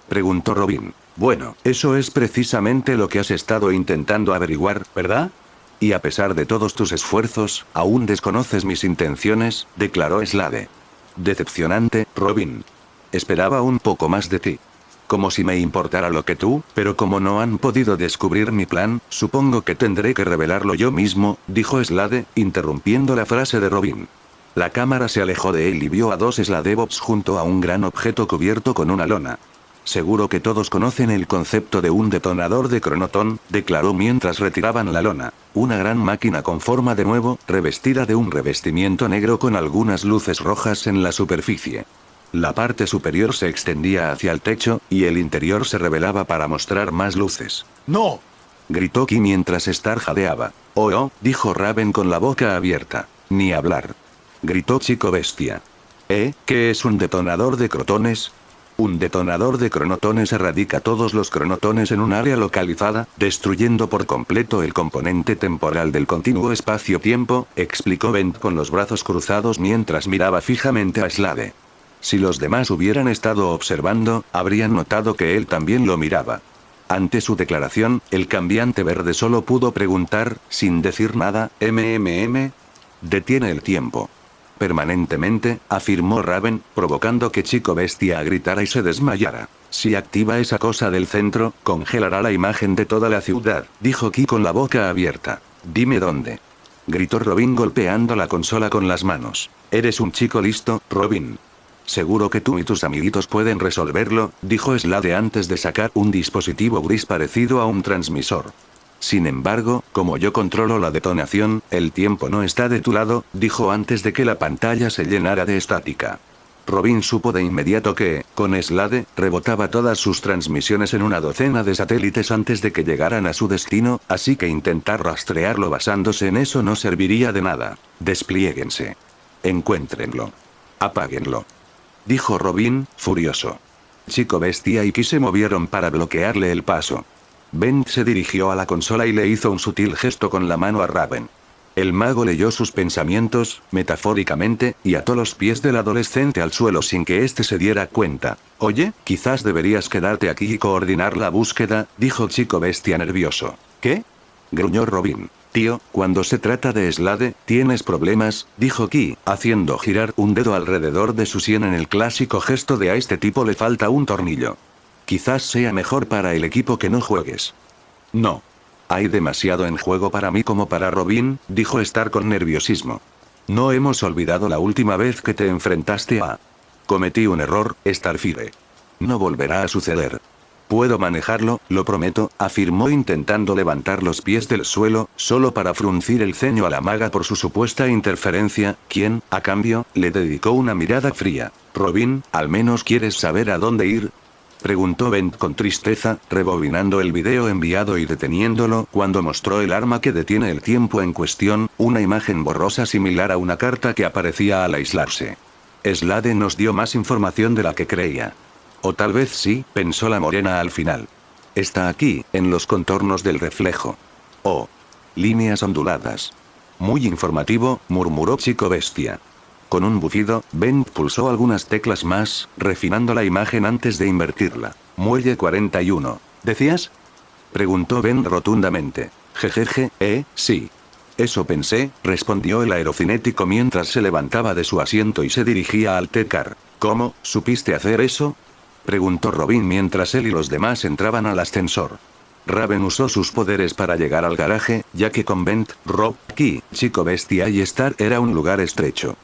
Preguntó Robin. Bueno, eso es precisamente lo que has estado intentando averiguar, ¿verdad? Y a pesar de todos tus esfuerzos, aún desconoces mis intenciones, declaró Slade. Decepcionante, Robin. Esperaba un poco más de ti. Como si me importara lo que tú, pero como no han podido descubrir mi plan, supongo que tendré que revelarlo yo mismo, dijo Slade, interrumpiendo la frase de Robin. La cámara se alejó de él y vio a dos Sladebots junto a un gran objeto cubierto con una lona. Seguro que todos conocen el concepto de un detonador de cronotón, declaró mientras retiraban la lona. Una gran máquina con forma de huevo, revestida de un revestimiento negro con algunas luces rojas en la superficie. La parte superior se extendía hacia el techo, y el interior se revelaba para mostrar más luces. ¡No! Gritó Ki mientras Star jadeaba. Oh, dijo Raven con la boca abierta. Ni hablar. Gritó Chico Bestia. ¿Qué es un detonador de crotones? Un detonador de cronotones erradica todos los cronotones en un área localizada, destruyendo por completo el componente temporal del continuo espacio-tiempo, explicó Bent con los brazos cruzados mientras miraba fijamente a Slade. Si los demás hubieran estado observando, habrían notado que él también lo miraba. Ante su declaración, el cambiante verde solo pudo preguntar, sin decir nada, Detiene el tiempo. Permanentemente, afirmó Raven, provocando que Chico Bestia gritara y se desmayara. Si activa esa cosa del centro, congelará la imagen de toda la ciudad, dijo Ki con la boca abierta. Dime dónde. Gritó Robin golpeando la consola con las manos. Eres un chico listo, Robin. Seguro que tú y tus amiguitos pueden resolverlo, dijo Slade antes de sacar un dispositivo gris parecido a un transmisor. Sin embargo, como yo controlo la detonación, el tiempo no está de tu lado, dijo antes de que la pantalla se llenara de estática. Robin supo de inmediato que, con Slade, rebotaba todas sus transmisiones en una docena de satélites antes de que llegaran a su destino, así que intentar rastrearlo basándose en eso no serviría de nada. Despliéguense. Encuéntrenlo. Apáguenlo. Dijo Robin, furioso. Chico Bestia y Ki se movieron para bloquearle el paso. Bent se dirigió a la consola y le hizo un sutil gesto con la mano a Raven. El mago leyó sus pensamientos, metafóricamente, y ató los pies del adolescente al suelo sin que éste se diera cuenta. Oye, quizás deberías quedarte aquí y coordinar la búsqueda, dijo Chico Bestia nervioso. ¿Qué? Gruñó Robin. Tío, cuando se trata de Slade, ¿tienes problemas? Dijo Ki, haciendo girar un dedo alrededor de su sien en el clásico gesto de a este tipo le falta un tornillo. Quizás sea mejor para el equipo que no juegues. No. Hay demasiado en juego para mí como para Robin, dijo Star con nerviosismo. No hemos olvidado la última vez que te enfrentaste a... Cometí un error, Starfire. No volverá a suceder. Puedo manejarlo, lo prometo, afirmó intentando levantar los pies del suelo, solo para fruncir el ceño a la maga por su supuesta interferencia, quien, a cambio, le dedicó una mirada fría. Robin, ¿al menos quieres saber a dónde ir? Preguntó Bent con tristeza, rebobinando el video enviado y deteniéndolo cuando mostró el arma que detiene el tiempo en cuestión, una imagen borrosa similar a una carta que aparecía al aislarse. Slade nos dio más información de la que creía. O tal vez sí, pensó la morena al final. Está aquí, en los contornos del reflejo. Oh. Líneas onduladas. Muy informativo, murmuró Chico Bestia. Con un bufido, Bent pulsó algunas teclas más, refinando la imagen antes de invertirla. Muelle 41. ¿Decías? Preguntó Bent rotundamente. Jejeje, sí. Eso pensé, respondió el aerocinético mientras se levantaba de su asiento y se dirigía al T-Car. ¿Cómo, supiste hacer eso? Preguntó Robin mientras él y los demás entraban al ascensor. Raven usó sus poderes para llegar al garaje, ya que con Bent, Rob, Ki, Chico Bestia y Star era un lugar estrecho.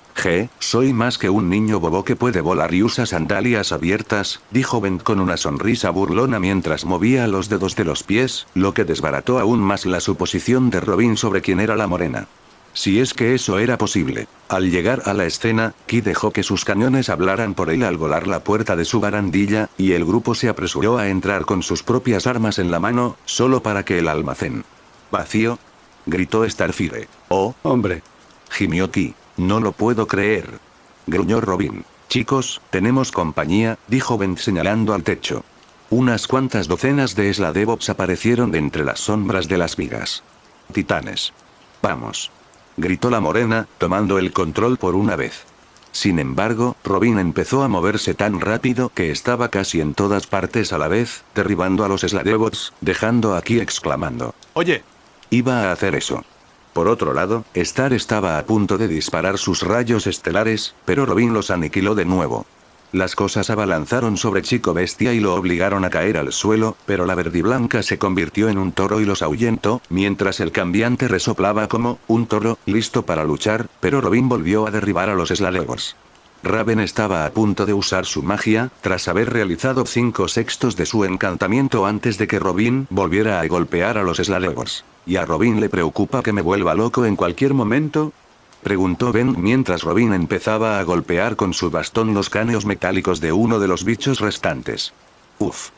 Soy más que un niño bobo que puede volar y usa sandalias abiertas, dijo Bent con una sonrisa burlona mientras movía los dedos de los pies, lo que desbarató aún más la suposición de Robin sobre quién era la morena. Si es que eso era posible. Al llegar a la escena, Ki dejó que sus cañones hablaran por él al volar la puerta de su barandilla, y el grupo se apresuró a entrar con sus propias armas en la mano, solo para que el almacén. ¿Vacío? Gritó Starfire. Oh, hombre. Gimió Ki. No lo puedo creer. Gruñó Robin. Chicos, tenemos compañía, dijo Bent señalando al techo. Unas cuantas docenas de Sladevops aparecieron de entre las sombras de las vigas. Titanes. Vamos. Gritó la morena, tomando el control por una vez. Sin embargo, Robin empezó a moverse tan rápido que estaba casi en todas partes a la vez, derribando a los Sladevots, dejando a Ki exclamando. ¡Oye! Iba a hacer eso. Por otro lado, Star estaba a punto de disparar sus rayos estelares, pero Robin los aniquiló de nuevo. Las cosas abalanzaron sobre Chico Bestia y lo obligaron a caer al suelo, pero la verdiblanca se convirtió en un toro y los ahuyentó, mientras el cambiante resoplaba como un toro, listo para luchar, pero Robin volvió a derribar a los Sladevots. Raven estaba a punto de usar su magia, tras haber realizado 5/6 de su encantamiento antes de que Robin volviera a golpear a los Sladevots. ¿Y a Robin le preocupa que me vuelva loco en cualquier momento? Preguntó Ben mientras Robin empezaba a golpear con su bastón los cráneos metálicos de uno de los bichos restantes. Uf.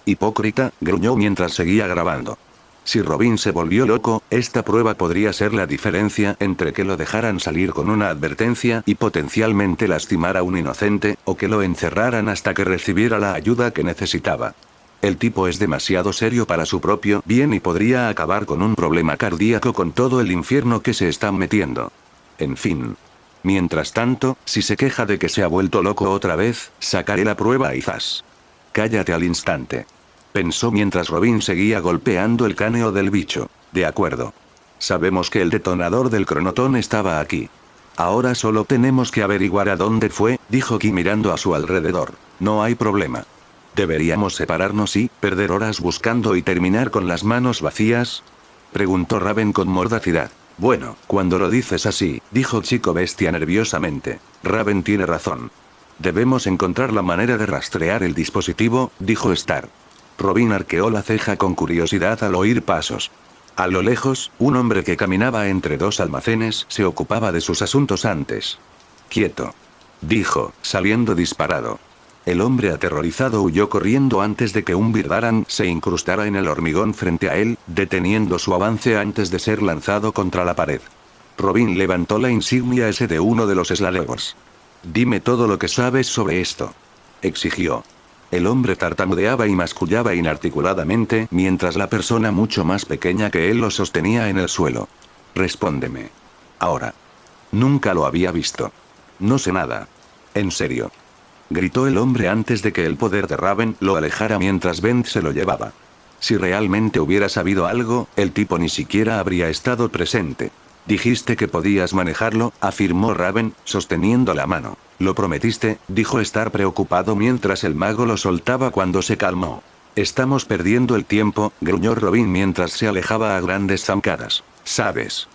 Hipócrita, gruñó mientras seguía grabando. Si Robin se volvió loco, esta prueba podría ser la diferencia entre que lo dejaran salir con una advertencia y potencialmente lastimar a un inocente, o que lo encerraran hasta que recibiera la ayuda que necesitaba. El tipo es demasiado serio para su propio bien y podría acabar con un problema cardíaco con todo el infierno que se está metiendo. En fin. Mientras tanto, si se queja de que se ha vuelto loco otra vez, sacaré la prueba y zas. Cállate al instante. Pensó mientras Robin seguía golpeando el cráneo del bicho. De acuerdo. Sabemos que el detonador del cronotón estaba aquí. Ahora solo tenemos que averiguar a dónde fue, dijo Ki mirando a su alrededor. No hay problema. ¿Deberíamos separarnos y perder horas buscando y terminar con las manos vacías? Preguntó Raven con mordacidad. Bueno, cuando lo dices así, dijo Chico Bestia nerviosamente. Raven tiene razón. Debemos encontrar la manera de rastrear el dispositivo, dijo Star. Robin arqueó la ceja con curiosidad al oír pasos. A lo lejos, un hombre que caminaba entre dos almacenes se ocupaba de sus asuntos antes. Quieto. Dijo, saliendo disparado. El hombre aterrorizado huyó corriendo antes de que un Birdaran se incrustara en el hormigón frente a él, deteniendo su avance antes de ser lanzado contra la pared. Robin levantó la insignia S de uno de los Sladevots. Dime todo lo que sabes sobre esto. Exigió. El hombre tartamudeaba y mascullaba inarticuladamente mientras la persona mucho más pequeña que él lo sostenía en el suelo. Respóndeme. Ahora. Nunca lo había visto. No sé nada. En serio. Gritó el hombre antes de que el poder de Raven lo alejara mientras Bent se lo llevaba. Si realmente hubiera sabido algo, el tipo ni siquiera habría estado presente. Dijiste que podías manejarlo, afirmó Raven, sosteniendo la mano. Lo prometiste, dijo Star preocupado mientras el mago lo soltaba cuando se calmó. Estamos perdiendo el tiempo, gruñó Robin mientras se alejaba a grandes zancadas. ¿Sabes?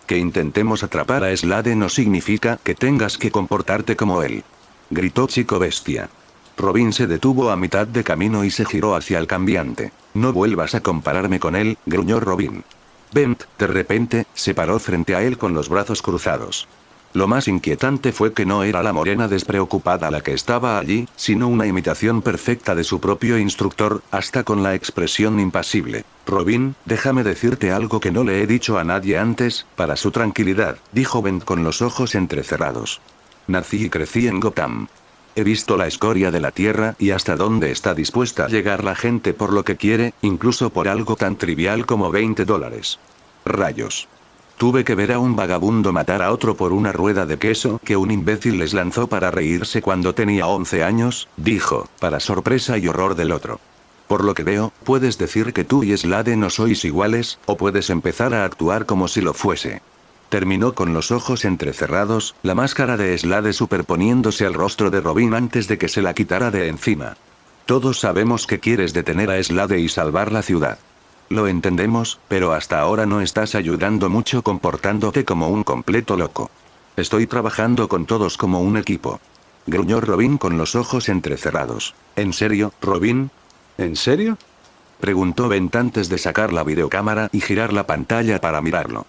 Que intentemos atrapar a Slade no significa que tengas que comportarte como él. Gritó Chico Bestia. Robin se detuvo a mitad de camino y se giró hacia el cambiante. No vuelvas a compararme con él, gruñó Robin. Bent, de repente, se paró frente a él con los brazos cruzados. Lo más inquietante fue que no era la morena despreocupada la que estaba allí, sino una imitación perfecta de su propio instructor, hasta con la expresión impasible. Robin, déjame decirte algo que no le he dicho a nadie antes, para su tranquilidad, dijo Bent con los ojos entrecerrados. Nací y crecí en Gotham. He visto la escoria de la tierra y hasta dónde está dispuesta a llegar la gente por lo que quiere, incluso por algo tan trivial como $20. Rayos. Tuve que ver a un vagabundo matar a otro por una rueda de queso que un imbécil les lanzó para reírse cuando tenía 11 años, dijo, para sorpresa y horror del otro. Por lo que veo, puedes decir que tú y Slade no sois iguales, o puedes empezar a actuar como si lo fuese. Terminó con los ojos entrecerrados, la máscara de Slade superponiéndose al rostro de Robin antes de que se la quitara de encima. Todos sabemos que quieres detener a Slade y salvar la ciudad. Lo entendemos, pero hasta ahora no estás ayudando mucho comportándote como un completo loco. Estoy trabajando con todos como un equipo. Gruñó Robin con los ojos entrecerrados. ¿En serio, Robin? ¿En serio? Preguntó Bent antes de sacar la videocámara y girar la pantalla para mirarlo.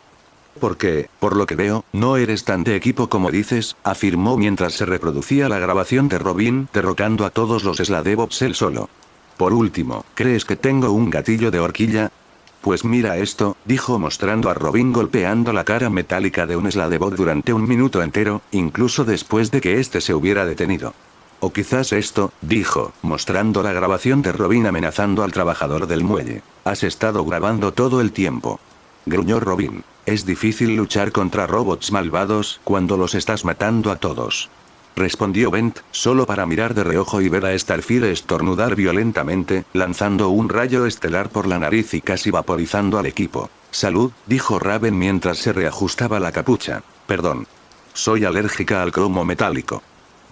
Porque, por lo que veo, no eres tan de equipo como dices, afirmó mientras se reproducía la grabación de Robin derrotando a todos los Sladevops él solo. Por último, ¿crees que tengo un gatillo de horquilla? Pues mira esto, dijo mostrando a Robin golpeando la cara metálica de un Sladevot durante un minuto entero, incluso después de que éste se hubiera detenido. O quizás esto, dijo, mostrando la grabación de Robin amenazando al trabajador del muelle. Has estado grabando todo el tiempo. Gruñó Robin. Es difícil luchar contra robots malvados cuando los estás matando a todos. Respondió Bent, solo para mirar de reojo y ver a Starfire estornudar violentamente, lanzando un rayo estelar por la nariz y casi vaporizando al equipo. Salud, dijo Raven mientras se reajustaba la capucha. Perdón. Soy alérgica al cromo metálico.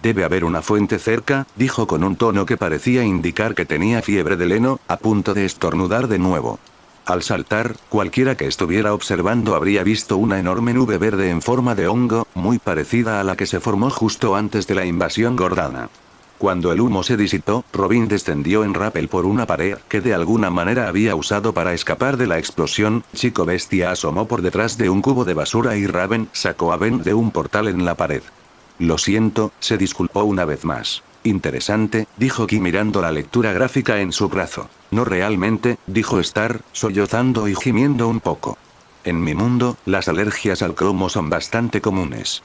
Debe haber una fuente cerca, dijo con un tono que parecía indicar que tenía fiebre de heno, a punto de estornudar de nuevo. Al saltar, cualquiera que estuviera observando habría visto una enorme nube verde en forma de hongo, muy parecida a la que se formó justo antes de la invasión Gordana. Cuando el humo se disipó, Robin descendió en rappel por una pared que de alguna manera había usado para escapar de la explosión. Chico Bestia asomó por detrás de un cubo de basura y Raven sacó a Ben de un portal en la pared. Lo siento, se disculpó una vez más. Interesante, dijo Ki mirando la lectura gráfica en su brazo. No realmente, dijo Star, sollozando y gimiendo un poco. En mi mundo, las alergias al cromo son bastante comunes.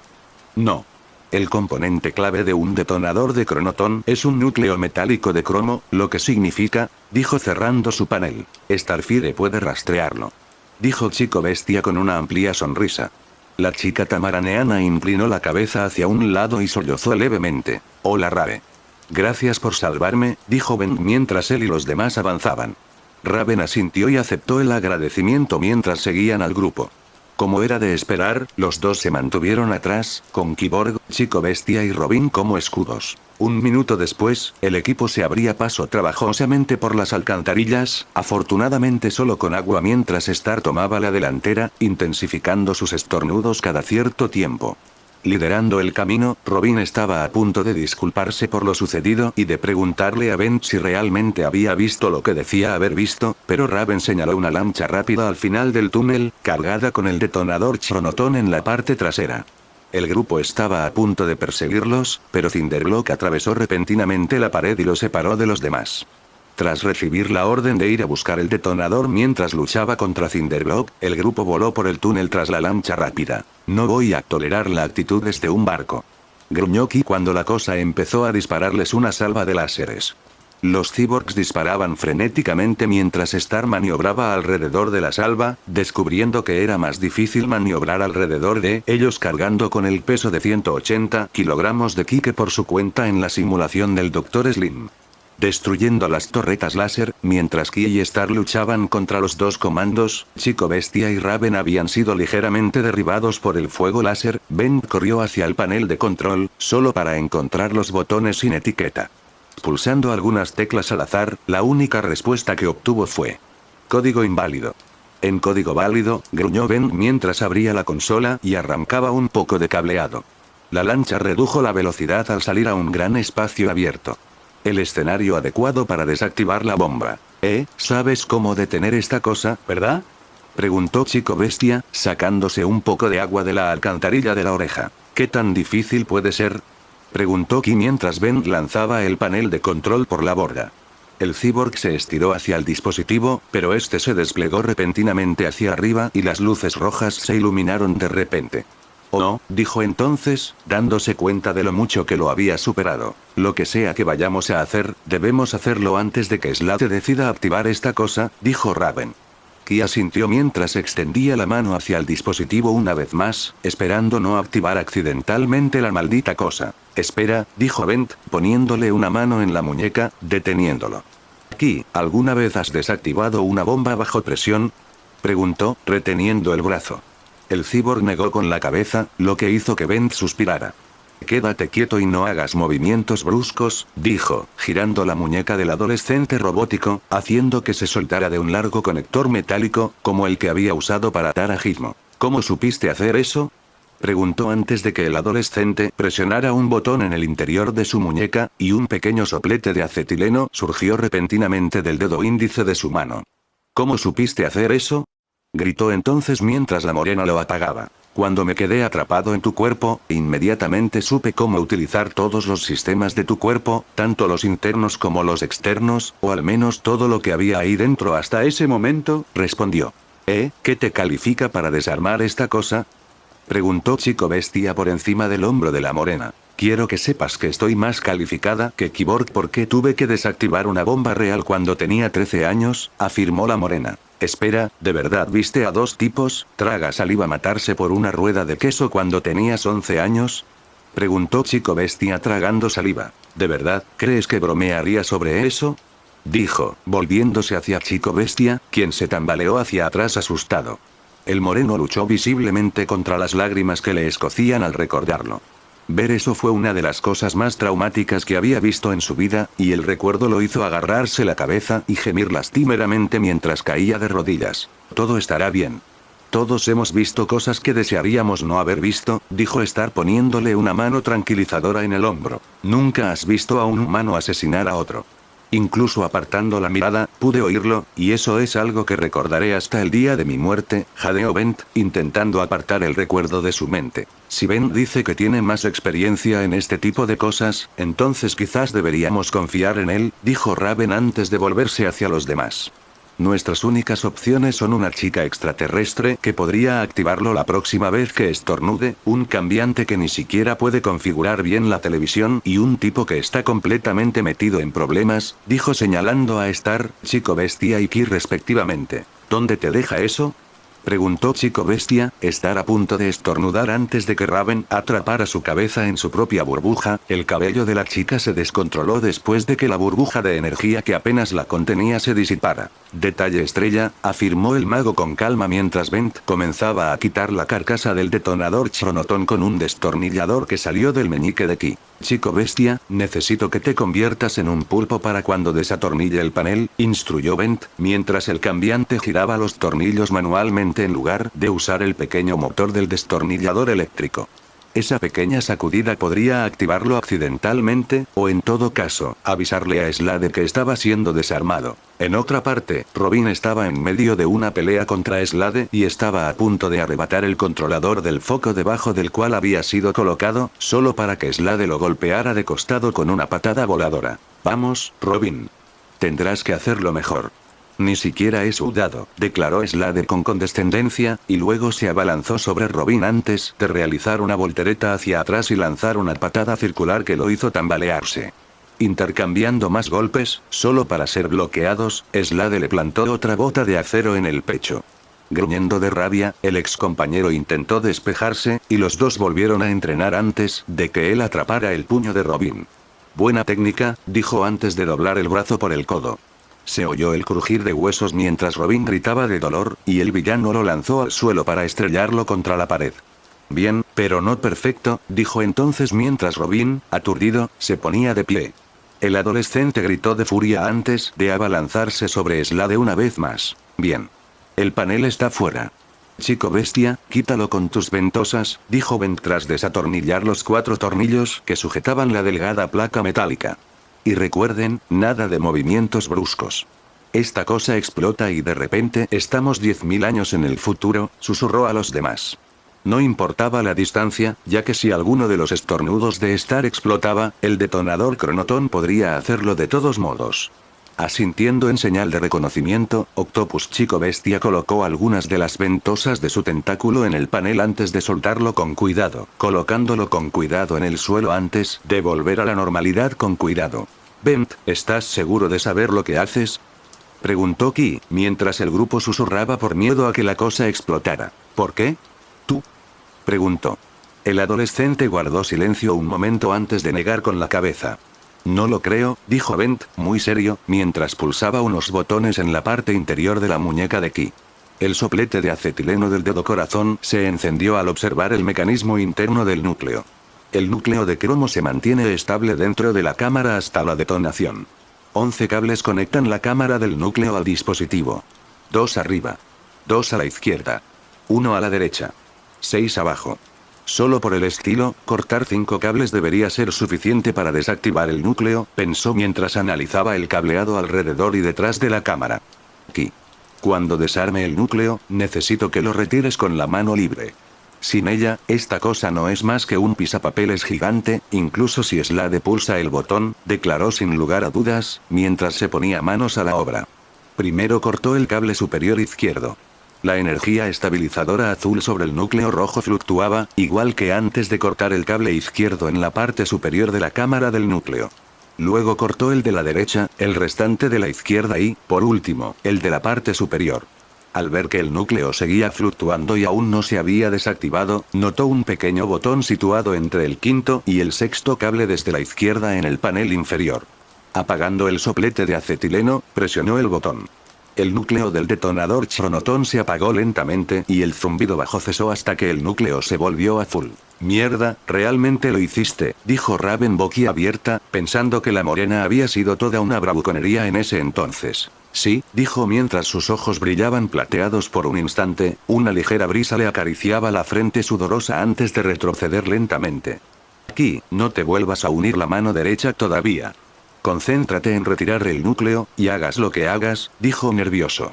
No. El componente clave de un detonador de cronotón es un núcleo metálico de cromo, lo que significa, dijo cerrando su panel. Starfire puede rastrearlo. Dijo Chico Bestia con una amplia sonrisa. La chica tamaraneana inclinó la cabeza hacia un lado y sollozó levemente. Hola Rave. Gracias por salvarme, dijo Ben mientras él y los demás avanzaban. Raven asintió y aceptó el agradecimiento mientras seguían al grupo. Como era de esperar, los dos se mantuvieron atrás, con Kyborg, Chico Bestia y Robin como escudos. Un minuto después, el equipo se abría paso trabajosamente por las alcantarillas, afortunadamente solo con agua mientras Star tomaba la delantera, intensificando sus estornudos cada cierto tiempo. Liderando el camino, Robin estaba a punto de disculparse por lo sucedido y de preguntarle a Ben si realmente había visto lo que decía haber visto, pero Raven señaló una lancha rápida al final del túnel, cargada con el detonador Chronotón en la parte trasera. El grupo estaba a punto de perseguirlos, pero Cinderglock atravesó repentinamente la pared y lo separó de los demás. Tras recibir la orden de ir a buscar el detonador mientras luchaba contra Cinderglock, el grupo voló por el túnel tras la lancha rápida. No voy a tolerar la actitud de un barco. Gruñó Ki cuando la cosa empezó a dispararles una salva de láseres. Los cyborgs disparaban frenéticamente mientras Star maniobraba alrededor de la salva, descubriendo que era más difícil maniobrar alrededor de ellos cargando con el peso de 180 kilogramos de ki que por su cuenta en la simulación del Dr. Slim. Destruyendo las torretas láser, mientras Ki y Star luchaban contra los dos comandos, Chico Bestia y Raven habían sido ligeramente derribados por el fuego láser. Ben corrió hacia el panel de control, solo para encontrar los botones sin etiqueta. Pulsando algunas teclas al azar, la única respuesta que obtuvo fue: código inválido. En código válido, gruñó Ben mientras abría la consola y arrancaba un poco de cableado. La lancha redujo la velocidad al salir a un gran espacio abierto. El escenario adecuado para desactivar la bomba. ¿Sabes cómo detener esta cosa, verdad? Preguntó Chico Bestia, sacándose un poco de agua de la alcantarilla de la oreja. ¿Qué tan difícil puede ser? Preguntó Ki mientras Ben lanzaba el panel de control por la borda. El cyborg se estiró hacia el dispositivo, pero este se desplegó repentinamente hacia arriba y las luces rojas se iluminaron de repente. Oh, dijo entonces, dándose cuenta de lo mucho que lo había superado. Lo que sea que vayamos a hacer, debemos hacerlo antes de que Slate decida activar esta cosa, dijo Raven. Ki asintió mientras extendía la mano hacia el dispositivo una vez más, esperando no activar accidentalmente la maldita cosa. Espera, dijo Bent, poniéndole una mano en la muñeca, deteniéndolo. Ki, ¿alguna vez has desactivado una bomba bajo presión? Preguntó, reteniendo el brazo. El cyborg negó con la cabeza, lo que hizo que Bent suspirara. Quédate quieto y no hagas movimientos bruscos, dijo, girando la muñeca del adolescente robótico, haciendo que se soltara de un largo conector metálico, como el que había usado para atar a Gizmo. ¿Cómo supiste hacer eso?, preguntó antes de que el adolescente presionara un botón en el interior de su muñeca, y un pequeño soplete de acetileno surgió repentinamente del dedo índice de su mano. ¿Cómo supiste hacer eso?, gritó entonces mientras la morena lo apagaba. Cuando me quedé atrapado en tu cuerpo, inmediatamente supe cómo utilizar todos los sistemas de tu cuerpo, tanto los internos como los externos, o al menos todo lo que había ahí dentro hasta ese momento, respondió. ¿Qué te califica para desarmar esta cosa?, preguntó Chico Bestia por encima del hombro de la morena. Quiero que sepas que estoy más calificada que Cyborg porque tuve que desactivar una bomba real cuando tenía 13 años, afirmó la morena. Espera, ¿de verdad viste a dos tipos, traga saliva matarse por una rueda de queso cuando tenías 11 años? Preguntó Chico Bestia tragando saliva. ¿De verdad, crees que bromearía sobre eso?, dijo, volviéndose hacia Chico Bestia, quien se tambaleó hacia atrás asustado. El moreno luchó visiblemente contra las lágrimas que le escocían al recordarlo. Ver eso fue una de las cosas más traumáticas que había visto en su vida, y el recuerdo lo hizo agarrarse la cabeza y gemir lastimeramente mientras caía de rodillas. Todo estará bien. Todos hemos visto cosas que desearíamos no haber visto, dijo Star poniéndole una mano tranquilizadora en el hombro. Nunca has visto a un humano asesinar a otro. Incluso apartando la mirada, pude oírlo, y eso es algo que recordaré hasta el día de mi muerte, jadeó Bent, intentando apartar el recuerdo de su mente. Si Bent dice que tiene más experiencia en este tipo de cosas, entonces quizás deberíamos confiar en él, dijo Raven antes de volverse hacia los demás. Nuestras únicas opciones son una chica extraterrestre que podría activarlo la próxima vez que estornude, un cambiante que ni siquiera puede configurar bien la televisión y un tipo que está completamente metido en problemas, dijo señalando a Star, Chico Bestia y Ki respectivamente. ¿Dónde te deja eso?, preguntó Chico Bestia, Star a punto de estornudar antes de que Raven atrapara su cabeza en su propia burbuja. El cabello de la chica se descontroló después de que la burbuja de energía que apenas la contenía se disipara. Detalle estrella, afirmó el mago con calma mientras Bent comenzaba a quitar la carcasa del detonador Chronoton con un destornillador que salió del meñique de Ki. Chico Bestia, necesito que te conviertas en un pulpo para cuando desatornille el panel, instruyó Bent, mientras el cambiante giraba los tornillos manualmente en lugar de usar el pequeño motor del destornillador eléctrico. Esa pequeña sacudida podría activarlo accidentalmente, o en todo caso, avisarle a Slade que estaba siendo desarmado. En otra parte, Robin estaba en medio de una pelea contra Slade y estaba a punto de arrebatar el controlador del foco debajo del cual había sido colocado, solo para que Slade lo golpeara de costado con una patada voladora. Vamos, Robin. Tendrás que hacerlo mejor. Ni siquiera he sudado, declaró Slade con condescendencia, y luego se abalanzó sobre Robin antes de realizar una voltereta hacia atrás y lanzar una patada circular que lo hizo tambalearse. Intercambiando más golpes, solo para ser bloqueados, Slade le plantó otra bota de acero en el pecho. Gruñendo de rabia, el ex compañero intentó despejarse, y los dos volvieron a entrenar antes de que él atrapara el puño de Robin. Buena técnica, dijo antes de doblar el brazo por el codo. Se oyó el crujir de huesos mientras Robin gritaba de dolor, y el villano lo lanzó al suelo para estrellarlo contra la pared. Bien, pero no perfecto, dijo entonces mientras Robin, aturdido, se ponía de pie. El adolescente gritó de furia antes de abalanzarse sobre Slade una vez más. Bien. El panel está fuera. Chico Bestia, quítalo con tus ventosas, dijo Ben tras desatornillar los 4 tornillos que sujetaban la delgada placa metálica. Y recuerden, nada de movimientos bruscos. Esta cosa explota y de repente estamos 10.000 años en el futuro, susurró a los demás. No importaba la distancia, ya que si alguno de los estornudos de Star explotaba, el detonador Chronoton podría hacerlo de todos modos. Asintiendo en señal de reconocimiento, Octopus Chico Bestia colocó algunas de las ventosas de su tentáculo en el panel antes de soltarlo con cuidado, colocándolo con cuidado en el suelo antes de volver a la normalidad con cuidado. Bent, ¿estás seguro de saber lo que haces?, preguntó Ki, mientras el grupo susurraba por miedo a que la cosa explotara. ¿Por qué? ¿Tú?, preguntó. El adolescente guardó silencio un momento antes de negar con la cabeza. No lo creo, dijo Bent, muy serio, mientras pulsaba unos botones en la parte interior de la muñeca de Ki. El soplete de acetileno del dedo corazón se encendió al observar el mecanismo interno del núcleo. El núcleo de cromo se mantiene estable dentro de la cámara hasta la detonación. 11 cables conectan la cámara del núcleo al dispositivo. 2 arriba. 2 a la izquierda. 1 a la derecha. 6 abajo. Solo por el estilo, cortar 5 cables debería ser suficiente para desactivar el núcleo, pensó mientras analizaba el cableado alrededor y detrás de la cámara. Aquí. Cuando desarme el núcleo, necesito que lo retires con la mano libre. Sin ella, esta cosa no es más que un pisapapeles gigante, incluso si Slade pulsa el botón, declaró sin lugar a dudas, mientras se ponía manos a la obra. Primero cortó el cable superior izquierdo. La energía estabilizadora azul sobre el núcleo rojo fluctuaba, igual que antes de cortar el cable izquierdo en la parte superior de la cámara del núcleo. Luego cortó el de la derecha, el restante de la izquierda y, por último, el de la parte superior. Al ver que el núcleo seguía fluctuando y aún no se había desactivado, notó un pequeño botón situado entre el quinto y el sexto cable desde la izquierda en el panel inferior. Apagando el soplete de acetileno, presionó el botón. El núcleo del detonador Chronotón se apagó lentamente y el zumbido bajo cesó hasta que el núcleo se volvió azul. Mierda, realmente lo hiciste, dijo Raven boquiabierta, pensando que la morena había sido toda una bravuconería en ese entonces. Sí, dijo mientras sus ojos brillaban plateados por un instante, una ligera brisa le acariciaba la frente sudorosa antes de retroceder lentamente. Aquí, no te vuelvas a unir la mano derecha todavía. Concéntrate en retirar el núcleo, y hagas lo que hagas, dijo nervioso.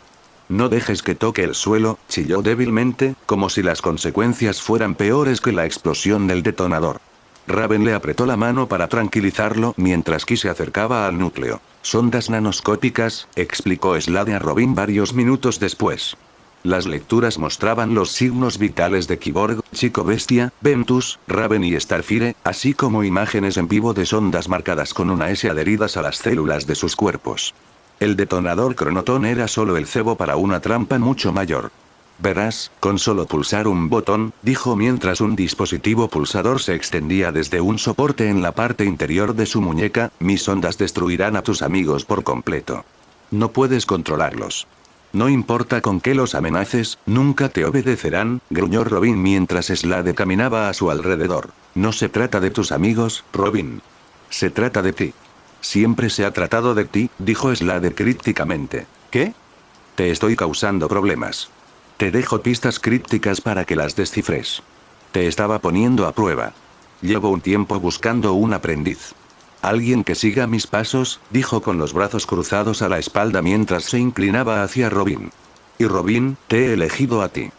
No dejes que toque el suelo, chilló débilmente, como si las consecuencias fueran peores que la explosión del detonador. Raven le apretó la mano para tranquilizarlo mientras Ki se acercaba al núcleo. Sondas nanoscópicas, explicó Slade a Robin varios minutos después. Las lecturas mostraban los signos vitales de Kyborg, Chico Bestia, Ventus, Raven y Starfire, así como imágenes en vivo de sondas marcadas con una S adheridas a las células de sus cuerpos. El detonador Chronotón era solo el cebo para una trampa mucho mayor. Verás, con solo pulsar un botón, dijo mientras un dispositivo pulsador se extendía desde un soporte en la parte interior de su muñeca, mis ondas destruirán a tus amigos por completo. No puedes controlarlos. No importa con qué los amenaces, nunca te obedecerán, gruñó Robin mientras Slade caminaba a su alrededor. No se trata de tus amigos, Robin. Se trata de ti. Siempre se ha tratado de ti, dijo Slade crípticamente. ¿Qué? Te estoy causando problemas. Te dejo pistas crípticas para que las descifres. Te estaba poniendo a prueba. Llevo un tiempo buscando un aprendiz. Alguien que siga mis pasos, dijo con los brazos cruzados a la espalda mientras se inclinaba hacia Robin. Y Robin, te he elegido a ti.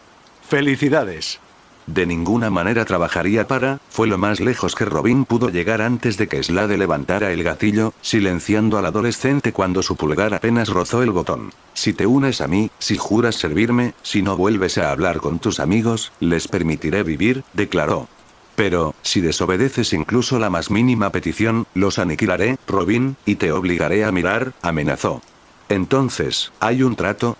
¡Felicidades! De ninguna manera trabajaría para, fue lo más lejos que Robin pudo llegar antes de que Slade levantara el gatillo, silenciando al adolescente cuando su pulgar apenas rozó el botón. Si te unes a mí, si juras servirme, si no vuelves a hablar con tus amigos, les permitiré vivir, declaró. Pero, si desobedeces incluso la más mínima petición, los aniquilaré, Robin, y te obligaré a mirar, amenazó. Entonces, ¿hay un trato?